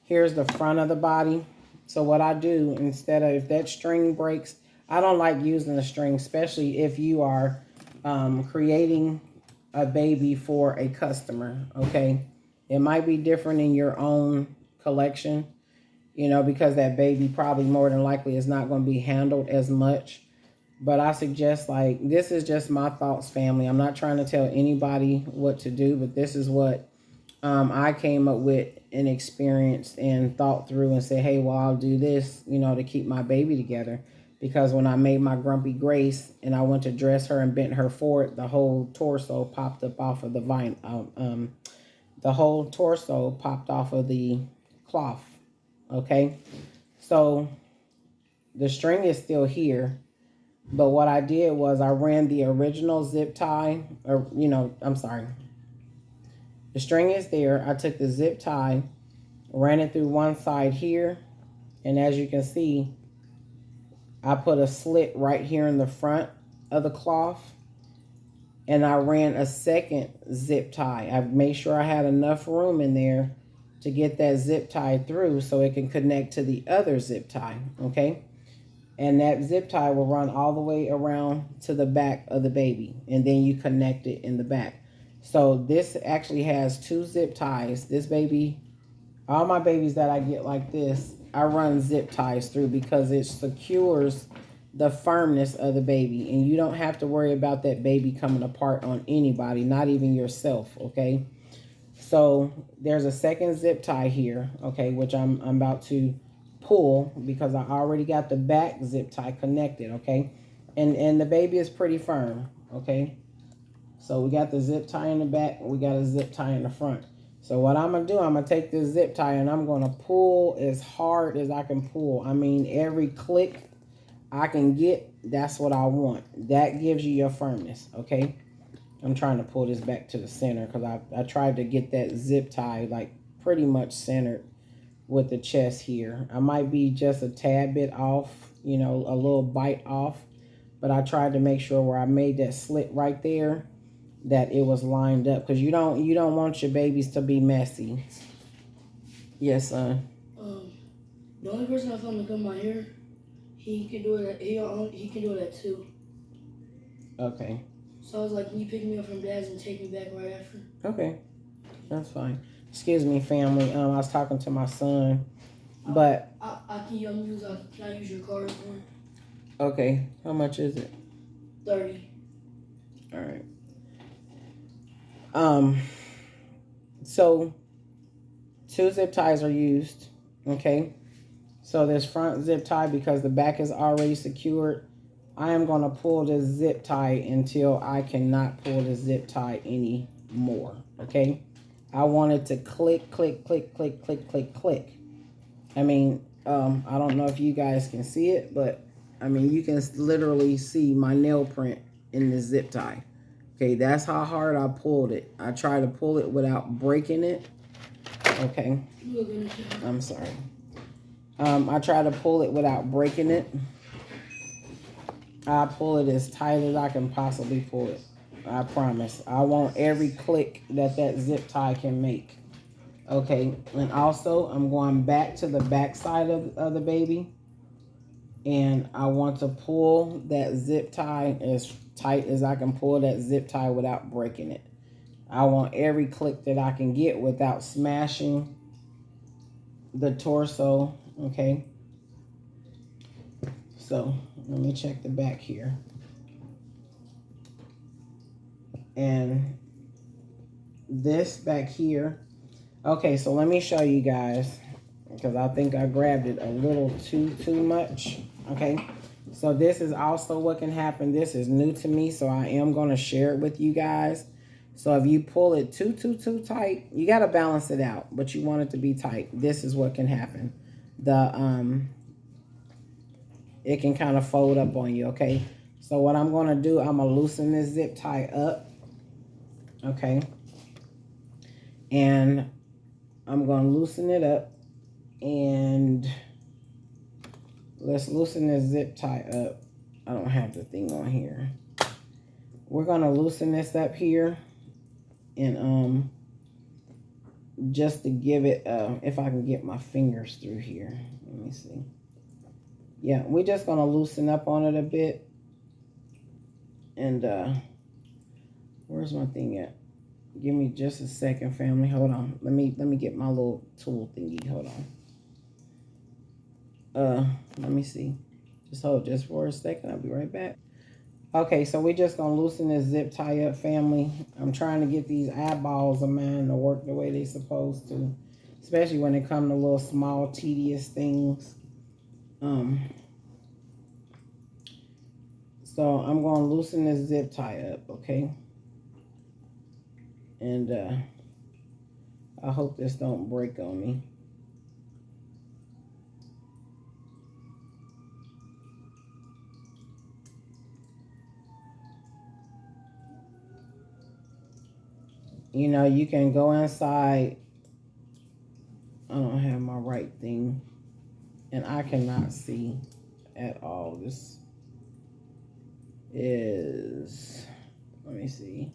Here's the front of the body. So what I do, instead of, if that string breaks, I don't like using the string, especially if you are creating a baby for a customer, okay? It might be different in your own collection, you know, because that baby probably more than likely is not going to be handled as much. But I suggest, like, this is just my thoughts, family. I'm not trying to tell anybody what to do, but this is what I came up with and experienced and thought through and said, hey, well, I'll do this, you know, to keep my baby together. Because when I made my Grumpy Grace and I went to dress her and bent her forward, the whole torso popped up off of the vinyl. The whole torso popped off of the cloth, okay? So the string is still here. But what I did was I ran the original zip tie, or, you know, I'm sorry. The string is there. I took the zip tie, ran it through one side here. And as you can see, I put a slit right here in the front of the cloth. And I ran a second zip tie. I made sure I had enough room in there to get that zip tie through so it can connect to the other zip tie, okay? And that zip tie will run all the way around to the back of the baby. And then you connect it in the back. So this actually has two zip ties. This baby, all my babies that I get like this, I run zip ties through because it secures the firmness of the baby, and you don't have to worry about that baby coming apart on anybody, not even yourself, okay? So there's a second zip tie here, okay, which I'm about to pull because I already got the back zip tie connected, okay? And the baby is pretty firm, okay? So we got the zip tie in the back, we got a zip tie in the front. So what I'm gonna do, I'm gonna take this zip tie and I'm gonna pull as hard as I can pull. I mean, every click I can get, that's what I want. That gives you your firmness, okay? I'm trying to pull this back to the center because I tried to get that zip tie like pretty much centered with the chest here. I might be just a tad bit off, you know, a little bite off, but I tried to make sure where I made that slit right there that it was lined up, because you don't want your babies to be messy. Yes, son. The only person I found to cut my hair, he can do it. He can do it at 2. Okay. So I was like, can you pick me up from Dad's and take me back right after? Okay, that's fine. Excuse me, family. I was talking to my son, but I can use. Can I use your card for? Okay. How much is it? 30. All right. So 2 zip ties are used. Okay. So this front zip tie, because the back is already secured, I am going to pull this zip tie until I cannot pull the zip tie anymore. Okay. I want it to click, click, click, click, click, click, click. I mean, I don't know if you guys can see it, but I mean, you can literally see my nail print in the zip tie. Okay, that's how hard I pulled it. I tried to pull it without breaking it. Okay. I'm sorry. I tried to pull it without breaking it. I pull it as tight as I can possibly pull it. I promise. I want every click that zip tie can make. Okay, and also I'm going back to the back side of the baby. And I want to pull that zip tie as tight as I can pull that zip tie without breaking it. I want every click that I can get without smashing the torso, okay? So let me check the back here. And this back here, okay, so let me show you guys, because I think I grabbed it a little too much, okay? So this is also what can happen. This is new to me, so I am going to share it with you guys. So if you pull it too tight, you got to balance it out, but you want it to be tight. This is what can happen. It can kind of fold up on you, okay? So what I'm going to do, I'm going to loosen this zip tie up, okay? And I'm going to loosen it up, and let's loosen this zip tie up. I don't have the thing on here. We're going to loosen this up here, and just to give it, if I can get my fingers through here. Let me see. Yeah, we're just going to loosen up on it a bit. And where's my thing at? Give me just a second, family. Hold on. Let me get my little tool thingy. Hold on. Let me see. Just hold just for a second. I'll be right back. Okay, so we're just gonna loosen this zip tie up, family. I'm trying to get these eyeballs of mine to work the way they're supposed to, especially when it comes to little small tedious things. So I'm gonna loosen this zip tie up, okay? And I hope this don't break on me. You know, you can go inside. I don't have my right thing, and I cannot see at all. This is, let me see.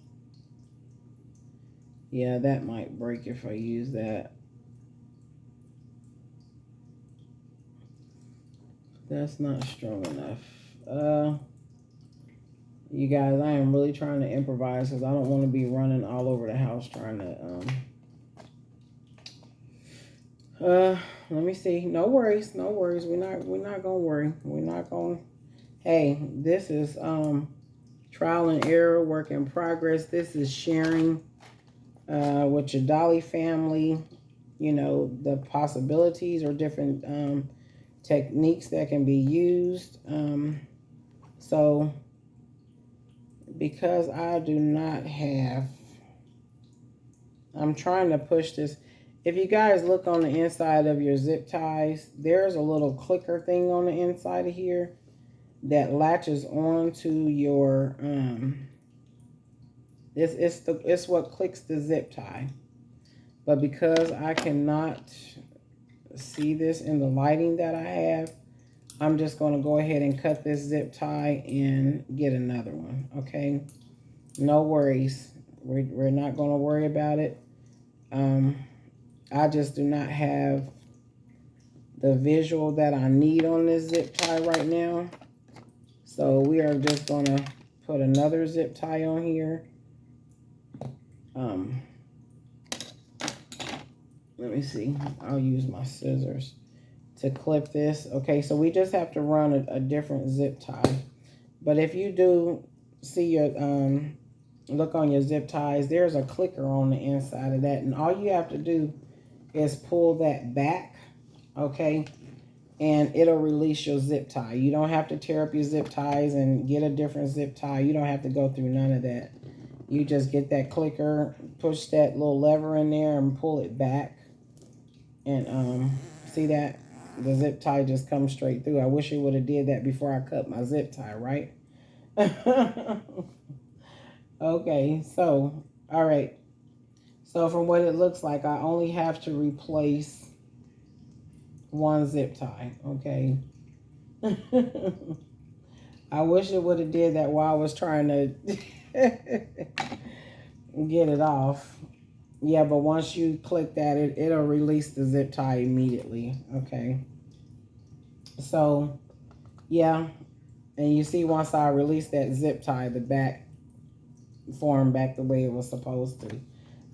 Yeah, that might break if I use that. That's not strong enough. You guys, I am really trying to improvise because I don't want to be running all over the house trying to let me see. No worries. We're not gonna worry. We're not gonna hey, this is trial and error, work in progress. This is sharing with your Dolly family, you know, the possibilities or different techniques that can be used. So, because I do not have, I'm trying to push this. If you guys look on the inside of your zip ties, there's a little clicker thing on the inside of here that latches on to your it's what clicks the zip tie. But because I cannot see this in the lighting that I have, I'm just going to go ahead and cut this zip tie and get another one. Okay, no worries. We're not going to worry about it. I just do not have the visual that I need on this zip tie right now. So we are just going to put another zip tie on here. Let me see. I'll use my scissors to clip this. Okay, so we just have to run a different zip tie. But if you do see your, look on your zip ties, there's a clicker on the inside of that. And all you have to do is pull that back, okay? And it'll release your zip tie. You don't have to tear up your zip ties and get a different zip tie. You don't have to go through none of that. You just get that clicker, push that little lever in there and pull it back. And see that? The zip tie just comes straight through. I wish it would have did that before I cut my zip tie, right? Okay, so, all right. So from what it looks like, I only have to replace one zip tie, okay? I wish it would have did that while I was trying to get it off. Yeah, but once you click that, it'll release the zip tie immediately, okay? So, yeah, and you see once I release that zip tie, the back formed back the way it was supposed to.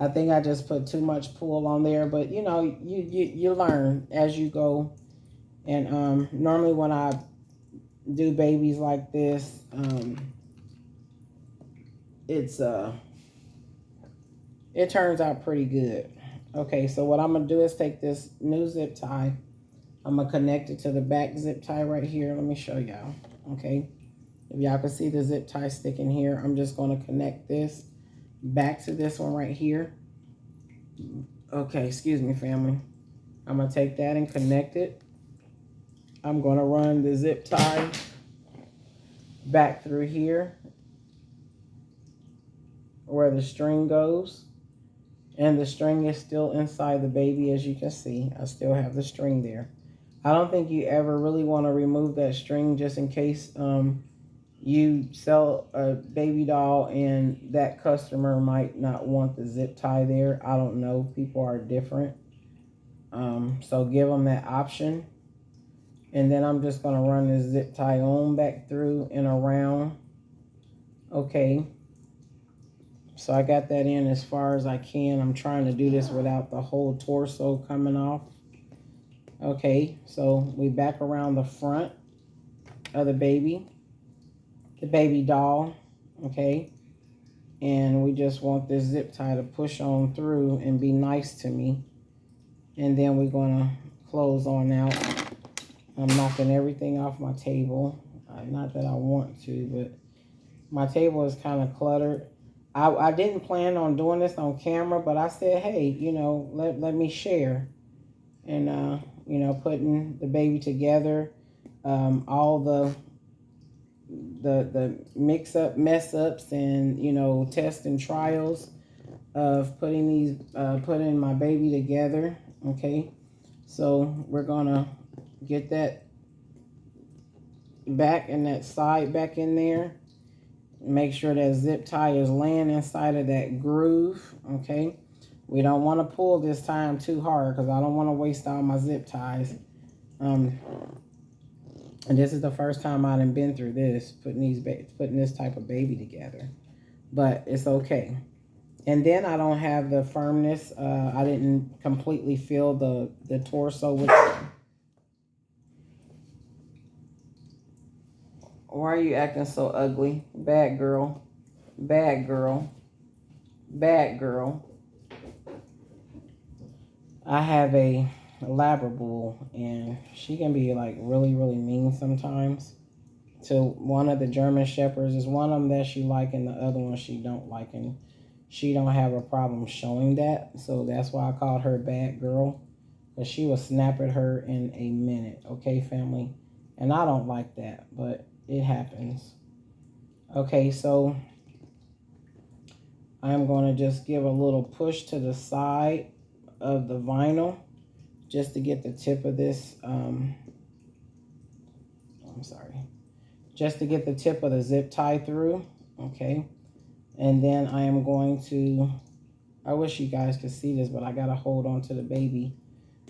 I think I just put too much pull on there, but you know, you learn as you go. And normally when I do babies like this, it turns out pretty good. Okay, so what I'm gonna do is take this new zip tie. I'm gonna connect it to the back zip tie right here. Let me show y'all. Okay, if y'all can see the zip tie sticking here, I'm just gonna connect this back to this one right here. Okay, excuse me, family. I'm gonna take that and connect it. I'm gonna run the zip tie back through here where the string goes. And the string is still inside the baby, as you can see. I still have the string there. I don't think you ever really want to remove that string just in case you sell a baby doll and that customer might not want the zip tie there. I don't know. People are different. So give them that option. And then I'm just going to run this zip tie on back through and around. Okay. So I got that in as far as I can. I'm trying to do this without the whole torso coming off. Okay, so we back around the front of the baby doll, okay? And we just want this zip tie to push on through and be nice to me. And then we're gonna close on out. I'm knocking everything off my table. Not that I want to, but my table is kind of cluttered. I didn't plan on doing this on camera, but I said, hey, you know, let me share. And, you know, putting the baby together, all the mix-up, mess-ups, and, you know, tests and trials of putting my baby together, okay? So we're going to get that back and that side back in there. Make sure that zip tie is laying inside of that groove, okay? We don't want to pull this time too hard because I don't want to waste all my zip ties. And this is the first time I've been through this, putting this type of baby together. But it's okay. And then I don't have the firmness. I didn't completely fill the torso with Why are you acting so ugly? Bad girl. Bad girl. Bad girl. I have a Labrador, and she can be like really, really mean sometimes. To one of the German shepherds, is one of them that she like, and the other one she don't like, and she don't have a problem showing that. So that's why I called her bad girl, because she will snap at her in a minute. Okay, family, and I don't like that, but it happens. Okay, so I'm going to just give a little push to the side of the vinyl just to get the tip of this, I'm sorry, just to get the tip of the zip tie through, okay? And then I am going to, I wish you guys could see this, but I got to hold on to the baby.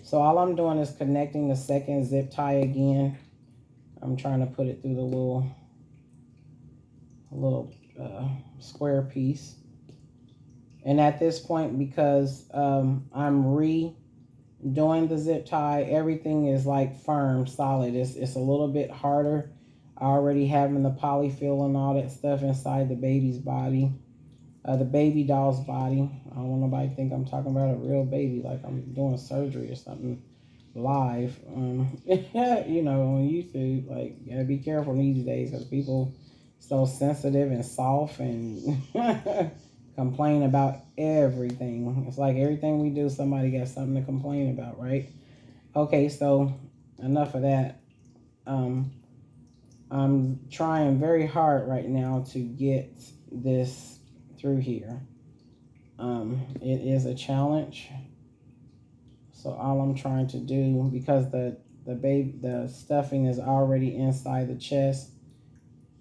So all I'm doing is connecting the second zip tie again. I'm trying to put it through the little square piece. And at this point, because I'm redoing the zip tie, everything is like firm, solid. It's a little bit harder. Already having the polyfill and all that stuff inside the baby's body, the baby doll's body. I don't want nobody to think I'm talking about a real baby, like I'm doing surgery or something live. You know, on YouTube, like, you gotta be careful these days because people so sensitive and soft and complain about everything. It's like everything we do, somebody got something to complain about, right? Okay, so enough of that. I'm trying very hard right now to get this through here. It is a challenge. So all I'm trying to do, because the stuffing is already inside the chest,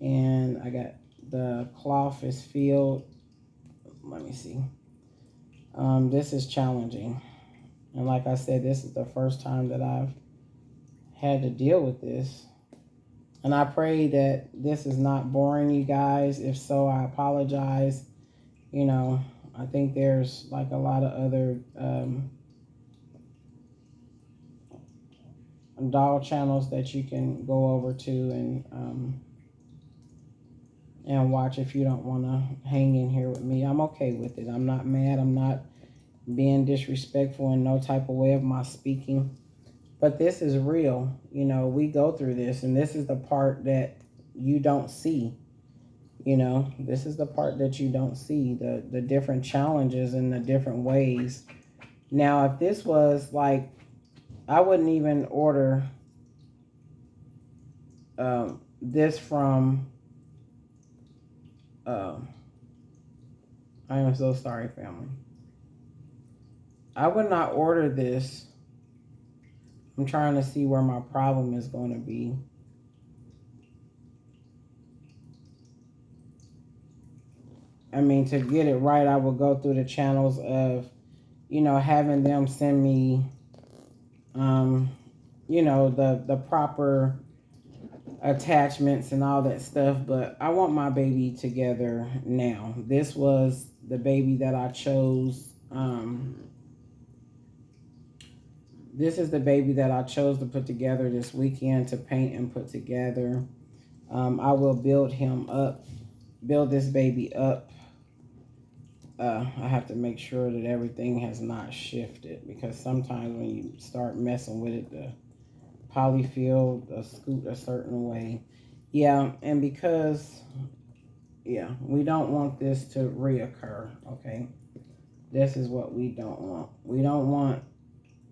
and I got the cloth is filled. Let me see. This is challenging, and like I said, this is the first time that I've had to deal with this. And I pray that this is not boring, you guys. If so, I apologize. You know, I think there's like a lot of other doll channels that you can go over to and watch if you don't want to hang in here with me. I'm okay with it. I'm not mad. I'm not being disrespectful in no type of way of my speaking. But this is real. You know, we go through this, and this is the part that you don't see. You know, this is the part that you don't see, the different challenges and the different ways. Now, if this was like, I wouldn't even order this from, I am so sorry, family. I would not order this. I'm trying to see where my problem is going to be. I mean, to get it right, I will go through the channels of, you know, having them send me, you know, the proper attachments and all that stuff. But I want my baby together now. This was the baby that I chose. This is the baby that I chose to put together this weekend, to paint and put together. I will build him up, build this baby up. I have to make sure that everything has not shifted, because sometimes when you start messing with it, the polyfill scoot a certain way. Yeah, and because, yeah, we don't want this to reoccur, okay? This is what we don't want. We don't want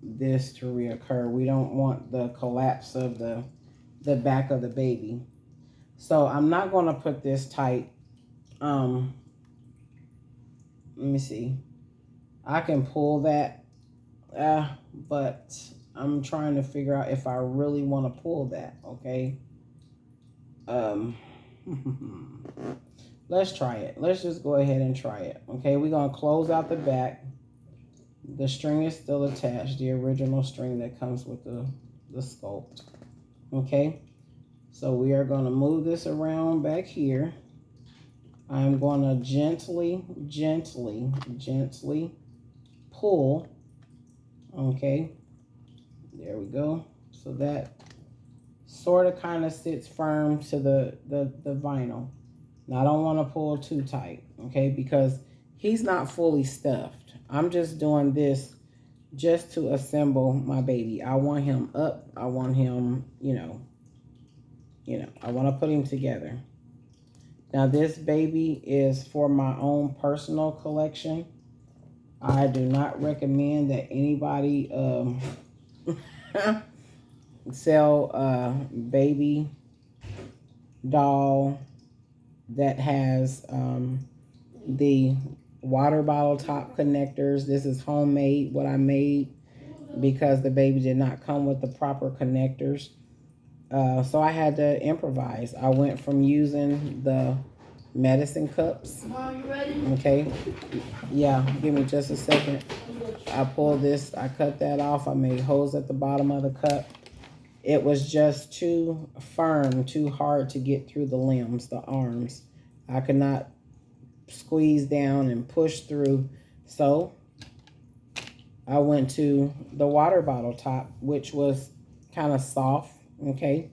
this to reoccur. We don't want the collapse of the back of the baby. So I'm not going to put this tight. Let me see. I can pull that, but I'm trying to figure out if I really want to pull that, okay? Let's try it. Let's just go ahead and try it, okay? We're going to close out the back. The string is still attached, the original string that comes with the sculpt, okay? So we are going to move this around back here. I'm going to gently pull. Okay, there we go. So that sort of kind of sits firm to the vinyl. Now I don't want to pull too tight, okay, because he's not fully stuffed. I'm just doing this just to assemble my baby. I want him up. I want him, I want to put him together. Now this baby is for my own personal collection. I do not recommend that anybody sell a baby doll that has the water bottle top connectors. This is homemade, what I made, because the baby did not come with the proper connectors. So I had to improvise. I went from using the medicine cups. Mom, you ready? Okay. Yeah, give me just a second. I pulled this, I cut that off. I made holes at the bottom of the cup. It was just too firm, too hard to get through the limbs, the arms. I could not squeeze down and push through. So I went to the water bottle top, which was kind of soft, okay?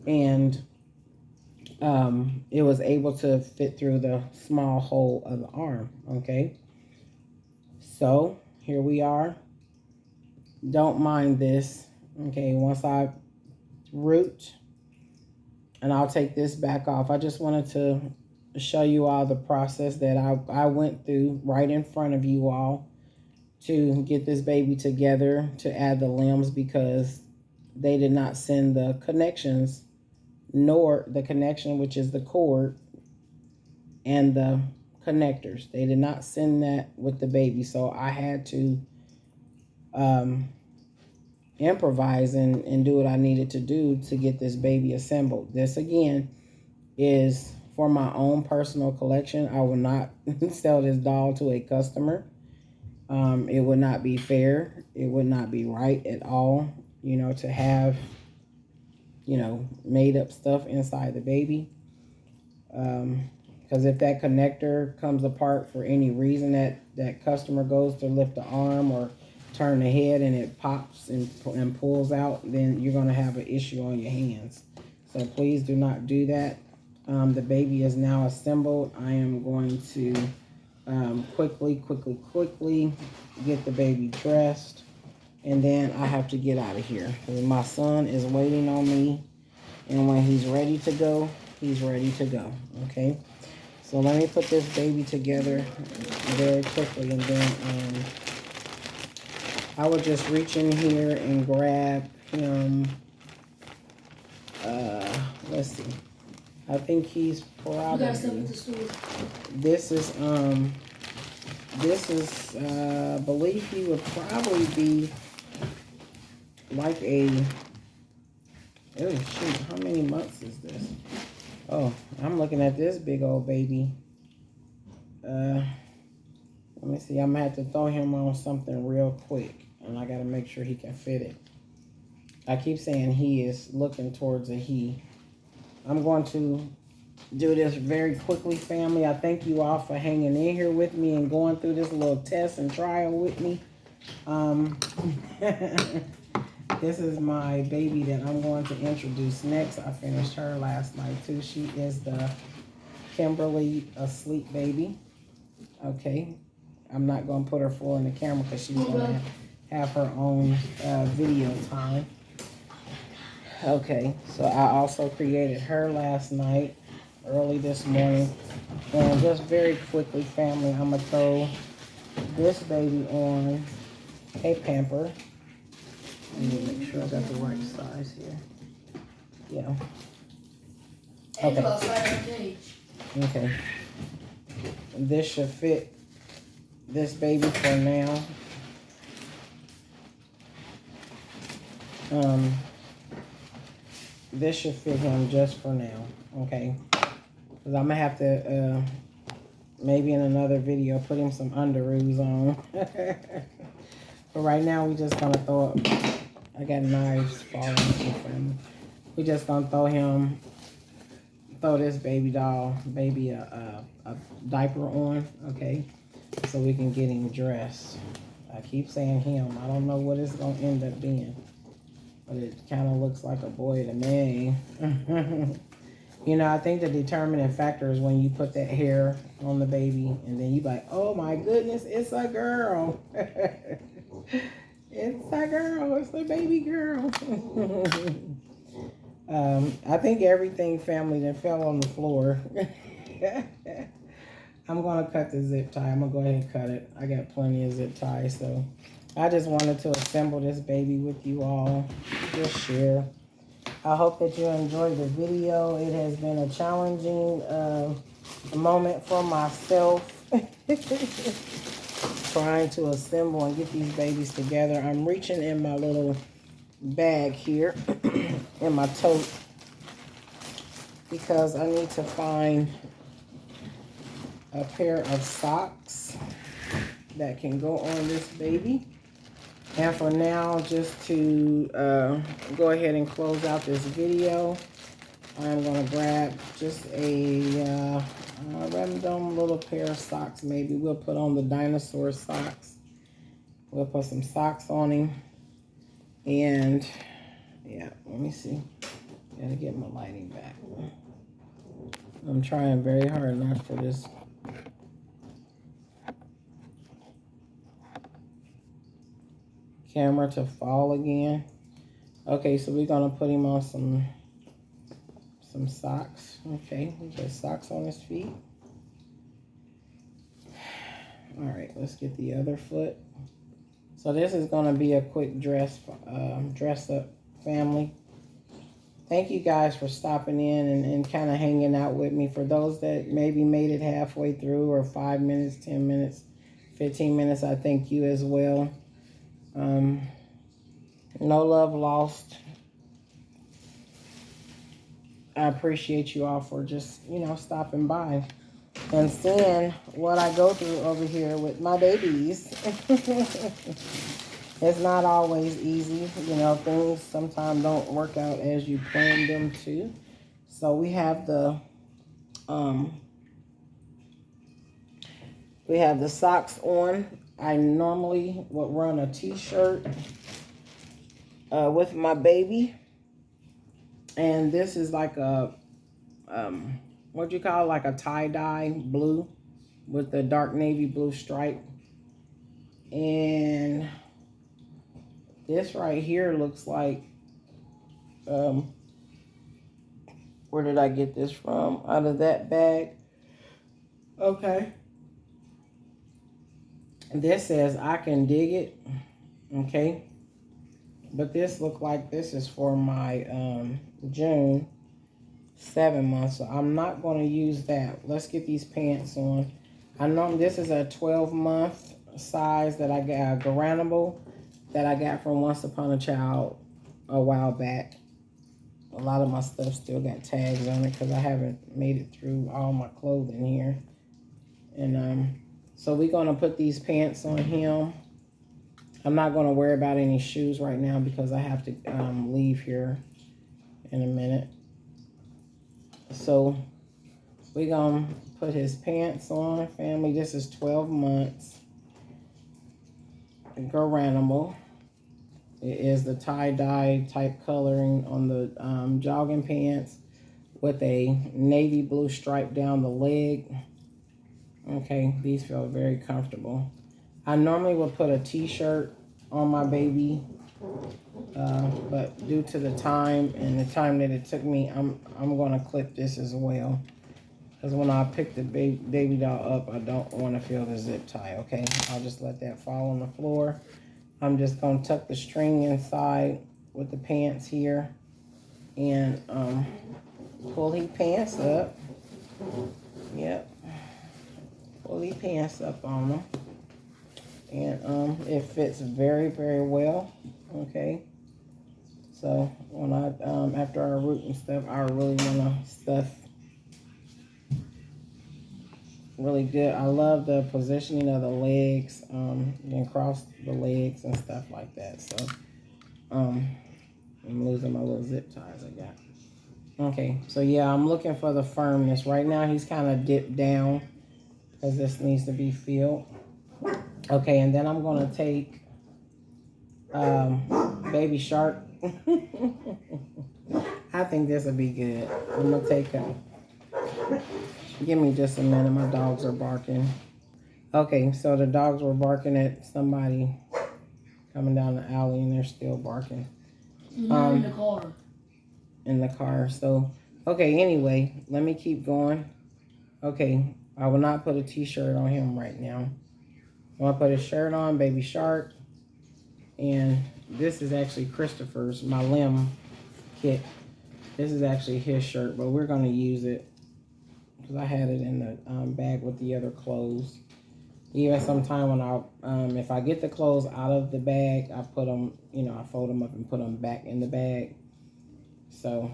And it was able to fit through the small hole of the arm, okay? So here we are. Don't mind this, okay? Once I root, and I'll take this back off. I just wanted to show you all the process that I went through right in front of you all to get this baby together, to add the limbs, because they did not send the connections, nor the connection, which is the cord, and the connectors. They did not send that with the baby, so I had to improvise and do what I needed to do to get this baby assembled. This again is for my own personal collection. I will not sell this doll to a customer. It would not be fair. It would not be right at all, to have, made up stuff inside the baby. Because if that connector comes apart for any reason, that customer goes to lift the arm or turn the head and it pops and pulls out, then you're going to have an issue on your hands. So please do not do that. The baby is now assembled. I am going to quickly get the baby dressed, and then I have to get out of here because my son is waiting on me, and when he's ready to go, he's ready to go. Okay, so let me put this baby together very quickly, and then I will just reach in here and grab him. Let's see. I think he's probably. This is I believe he would probably be like a. Oh shoot! How many months is this? Oh, I'm looking at this big old baby. Let me see. I'm gonna have to throw him on something real quick, and I gotta make sure he can fit it. I keep saying he is looking towards a he. I'm going to do this very quickly, family. I thank you all for hanging in here with me and going through this little test and trial with me. This is my baby that I'm going to introduce next. I finished her last night too. She is the Kimberly Asleep baby. Okay. I'm not going to put her full in the camera because she's going to have her own video time. Okay, so I also created her last night, early this morning. And just very quickly, family, I'm going to throw this baby on a pamper. Let me make sure I got the right size here. Yeah. Okay. Okay. This should fit this baby for now. This should fit him just for now, okay? Because I'm going to have to, maybe in another video, put him some underoos on. But right now, we're just going to throw up. I got knives falling from him. We're just going to throw this baby doll, a diaper on, okay? So we can get him dressed. I keep saying him. I don't know what it's going to end up being. but it kind of looks like a boy to me. You know, I think the determining factor is when you put that hair on the baby and then you like, oh my goodness, it's a girl. It's a girl. It's a baby girl. I think everything, family, that fell on the floor. I'm going to cut the zip tie. I'm going to go ahead and cut it. I got plenty of zip ties, so I just wanted to assemble this baby with you all. Just share. I hope that you enjoyed the video. It has been a challenging moment for myself. Trying to assemble and get these babies together. I'm reaching in my little bag here in my tote because I need to find a pair of socks that can go on this baby. And for now, just to go ahead and close out this video, I'm going to grab just a random little pair of socks. Maybe we'll put on the dinosaur socks. We'll put some socks on him. And, yeah, let me see. Gotta get my lighting back. I'm trying very hard not for this camera to fall again. Okay, so we're gonna put him on some socks. Okay, he got socks on his feet. All right, let's get the other foot. So this is gonna be a quick dress up, family. Thank you guys for stopping in and kind of hanging out with me. For those that maybe made it halfway through, or 5 minutes, 10 minutes, 15 minutes, I thank you as well. No love lost. I appreciate you all for just, you know, stopping by and seeing what I go through over here with my babies. It's not always easy. You know, things sometimes don't work out as you planned them to. So we have the socks on. I normally would run a t-shirt with my baby. And this is like a, what do you call it? Like a tie-dye blue with the dark navy blue stripe. And this right here looks like, where did I get this from? Out of that bag. Okay. This says I can dig it. Okay. But this look like this is for my June 7 months. So I'm not going to use that. Let's get these pants on. I know this is a 12-month size that I got, Garanimable, that I got from Once Upon a Child a while back. A lot of my stuff still got tags on it because I haven't made it through all my clothing here. And so we're going to put these pants on him. I'm not going to worry about any shoes right now because I have to leave here in a minute. So we're going to put his pants on, family. This is 12 months. Garanimable. It is the tie-dye type coloring on the jogging pants with a navy blue stripe down the leg. Okay, these feel very comfortable. I normally would put a t-shirt on my baby, but due to the time and the time that it took me, I'm going to clip this as well. Because when I pick the baby doll up, I don't want to feel the zip tie, okay? I'll just let that fall on the floor. I'm just going to tuck the string inside with the pants here and pull his pants up. Yep. Pull his pants up on him. And it fits very, very well, okay? So when I, after our root and stuff, I really want to stuff really good. I love the positioning of the legs, and cross the legs and stuff like that. So, I'm losing my little zip ties I got. Okay, so yeah, I'm looking for the firmness. Right now, he's kind of dipped down because this needs to be filled. Okay, and then I'm going to take Baby Shark I think this will be good. I'm gonna take a. Give me just a minute. My dogs are barking. Okay, so the dogs were barking at somebody coming down the alley, and they're still barking. In the car. In the car. So, okay. Anyway, let me keep going. Okay, I will not put a T-shirt on him right now. I'm gonna put a shirt on, Baby Shark, and this is actually Christopher's, my limb kit. This is actually his shirt, but we're gonna use it because I had it in the bag with the other clothes. Even sometime when if I get the clothes out of the bag, I put them, I fold them up and put them back in the bag. So,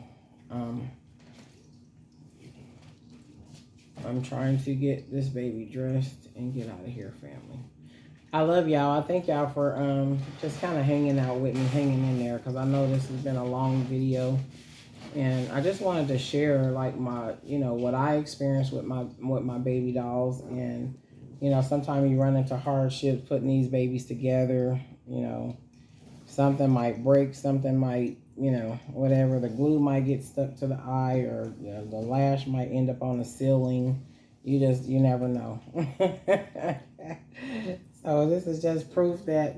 I'm trying to get this baby dressed and get out of here, family. I love y'all. I thank y'all for just kind of hanging out with me, hanging in there, because I know this has been a long video. And I just wanted to share like my, what I experienced with my baby dolls. And, sometimes you run into hardships putting these babies together. Something might break, something might, whatever. The glue might get stuck to the eye, or the lash might end up on the ceiling. You never know. So this is just proof that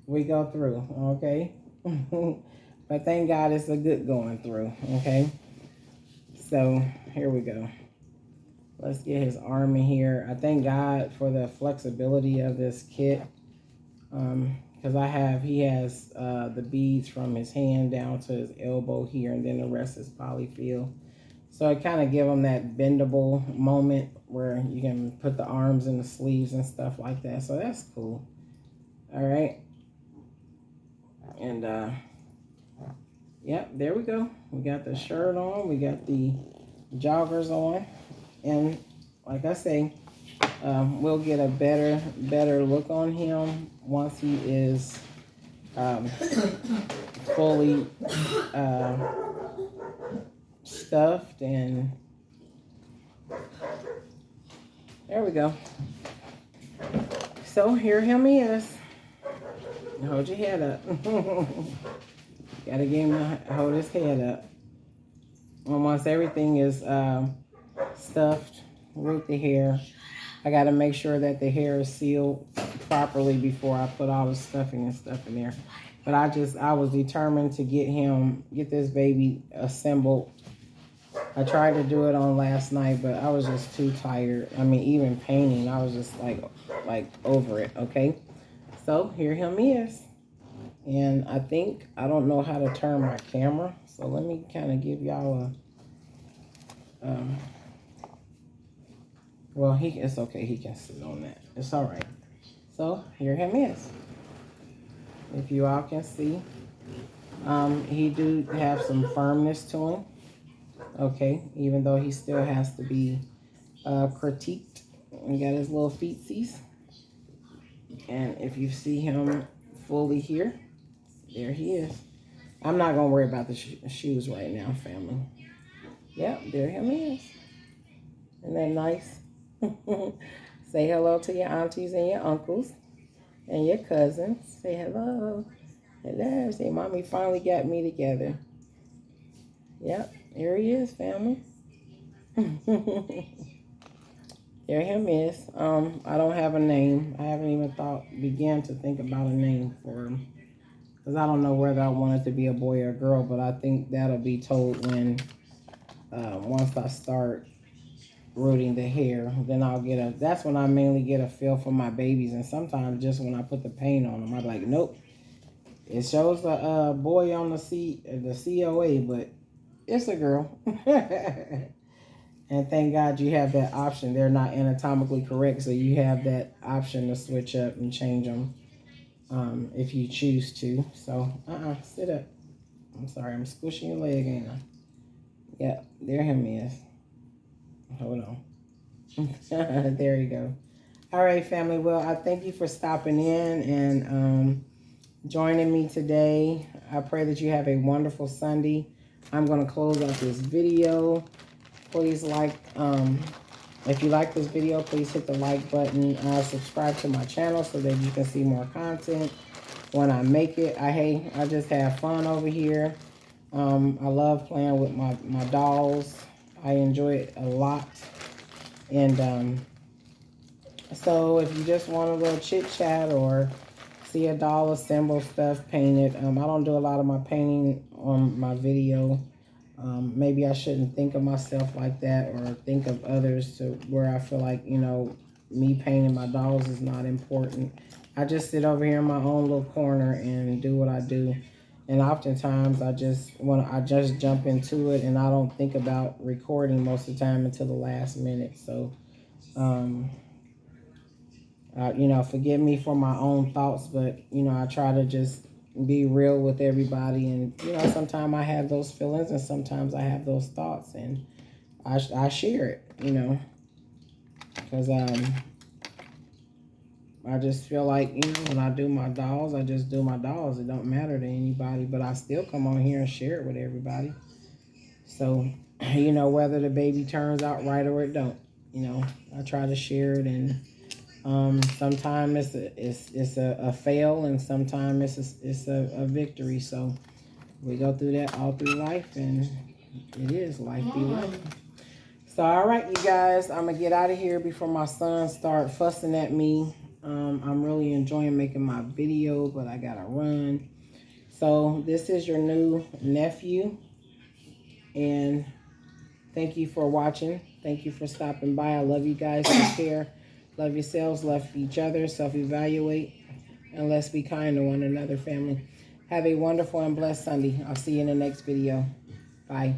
we go through, okay? But thank God it's a good going through, okay? So here we go. Let's get his arm in here. I thank God for the flexibility of this kit. Because he has the beads from his hand down to his elbow here, and then the rest is polyfill. So it kind of give him that bendable moment where you can put the arms in the sleeves and stuff like that. So that's cool. All right. And, yep, there we go. We got the shirt on. We got the joggers on. And like I say, we'll get a better look on him once he is fully stuffed. And there we go. So here him is. Hold your head up. Gotta get him to hold his head up. And once everything is stuffed with the hair, I gotta make sure that the hair is sealed properly before I put all the stuffing and stuff in there. But I was determined to get this baby assembled. I tried to do it on last night, but I was just too tired. I mean, even painting, I was just like over it, okay? So here him is. And I don't know how to turn my camera. So let me kind of give y'all a, well, it's okay. He can sit on that. It's all right. So here him is. If you all can see, he do have some firmness to him. Okay, even though he still has to be critiqued. He got his little feetsies. And if you see him fully here, there he is. I'm not going to worry about the shoes right now, family. Yep, there him is. Isn't that nice? Say hello to your aunties and your uncles and your cousins. Say hello. Hello. Say, Mommy finally got me together. Yep, here he is, family. There him is. I don't have a name. I haven't even began to think about a name for him. Because I don't know whether I want it to be a boy or a girl, but I think that'll be told when, once I start rooting the hair, then that's when I mainly get a feel for my babies. And sometimes just when I put the paint on them, I'm like, nope. It shows a boy on the COA, but it's a girl. And thank God you have that option. They're not anatomically correct, so you have that option to switch up and change them if you choose to. So, sit up. I'm sorry, I'm squishing your leg, ain't I? Yep, there him is. Hold on. There you go. All right, family. Well, I thank you for stopping in and joining me today. I pray that you have a wonderful Sunday. I'm going to close out this video. Please if you like this video, please hit the like button. Subscribe to my channel so that you can see more content. when I make it. I just have fun over here. I love playing with my dolls. I enjoy it a lot. And so if you just want a little chit chat or see a doll assemble stuff painted, I don't do a lot of my painting on my video. Maybe I shouldn't think of myself like that or think of others to where I feel like, you know, me painting my dolls is not important. I just sit over here in my own little corner and do what I do. And oftentimes I just jump into it and I don't think about recording most of the time until the last minute. So, you know, forgive me for my own thoughts, but, you know, I try to just be real with everybody. And, you know, sometimes I have those feelings and sometimes I have those thoughts, and I share it, you know, because I just feel like, you know, when I do my dolls, I just do my dolls. It don't matter to anybody, but I still come on here and share it with everybody. So, you know, whether the baby turns out right or it don't, you know, I try to share it. And sometimes it's a fail, and sometimes it's a victory. So we go through that all through life, and it is life be life. So all right, you guys, I'm gonna get out of here before my son start fussing at me. I'm really enjoying making my video, but I gotta run. So this is your new nephew, and thank you for watching. Thank you for stopping by. I love you guys. Take care. Love yourselves. Love each other. Self-evaluate. And let's be kind to one another, family. Have a wonderful and blessed Sunday. I'll see you in the next video. Bye.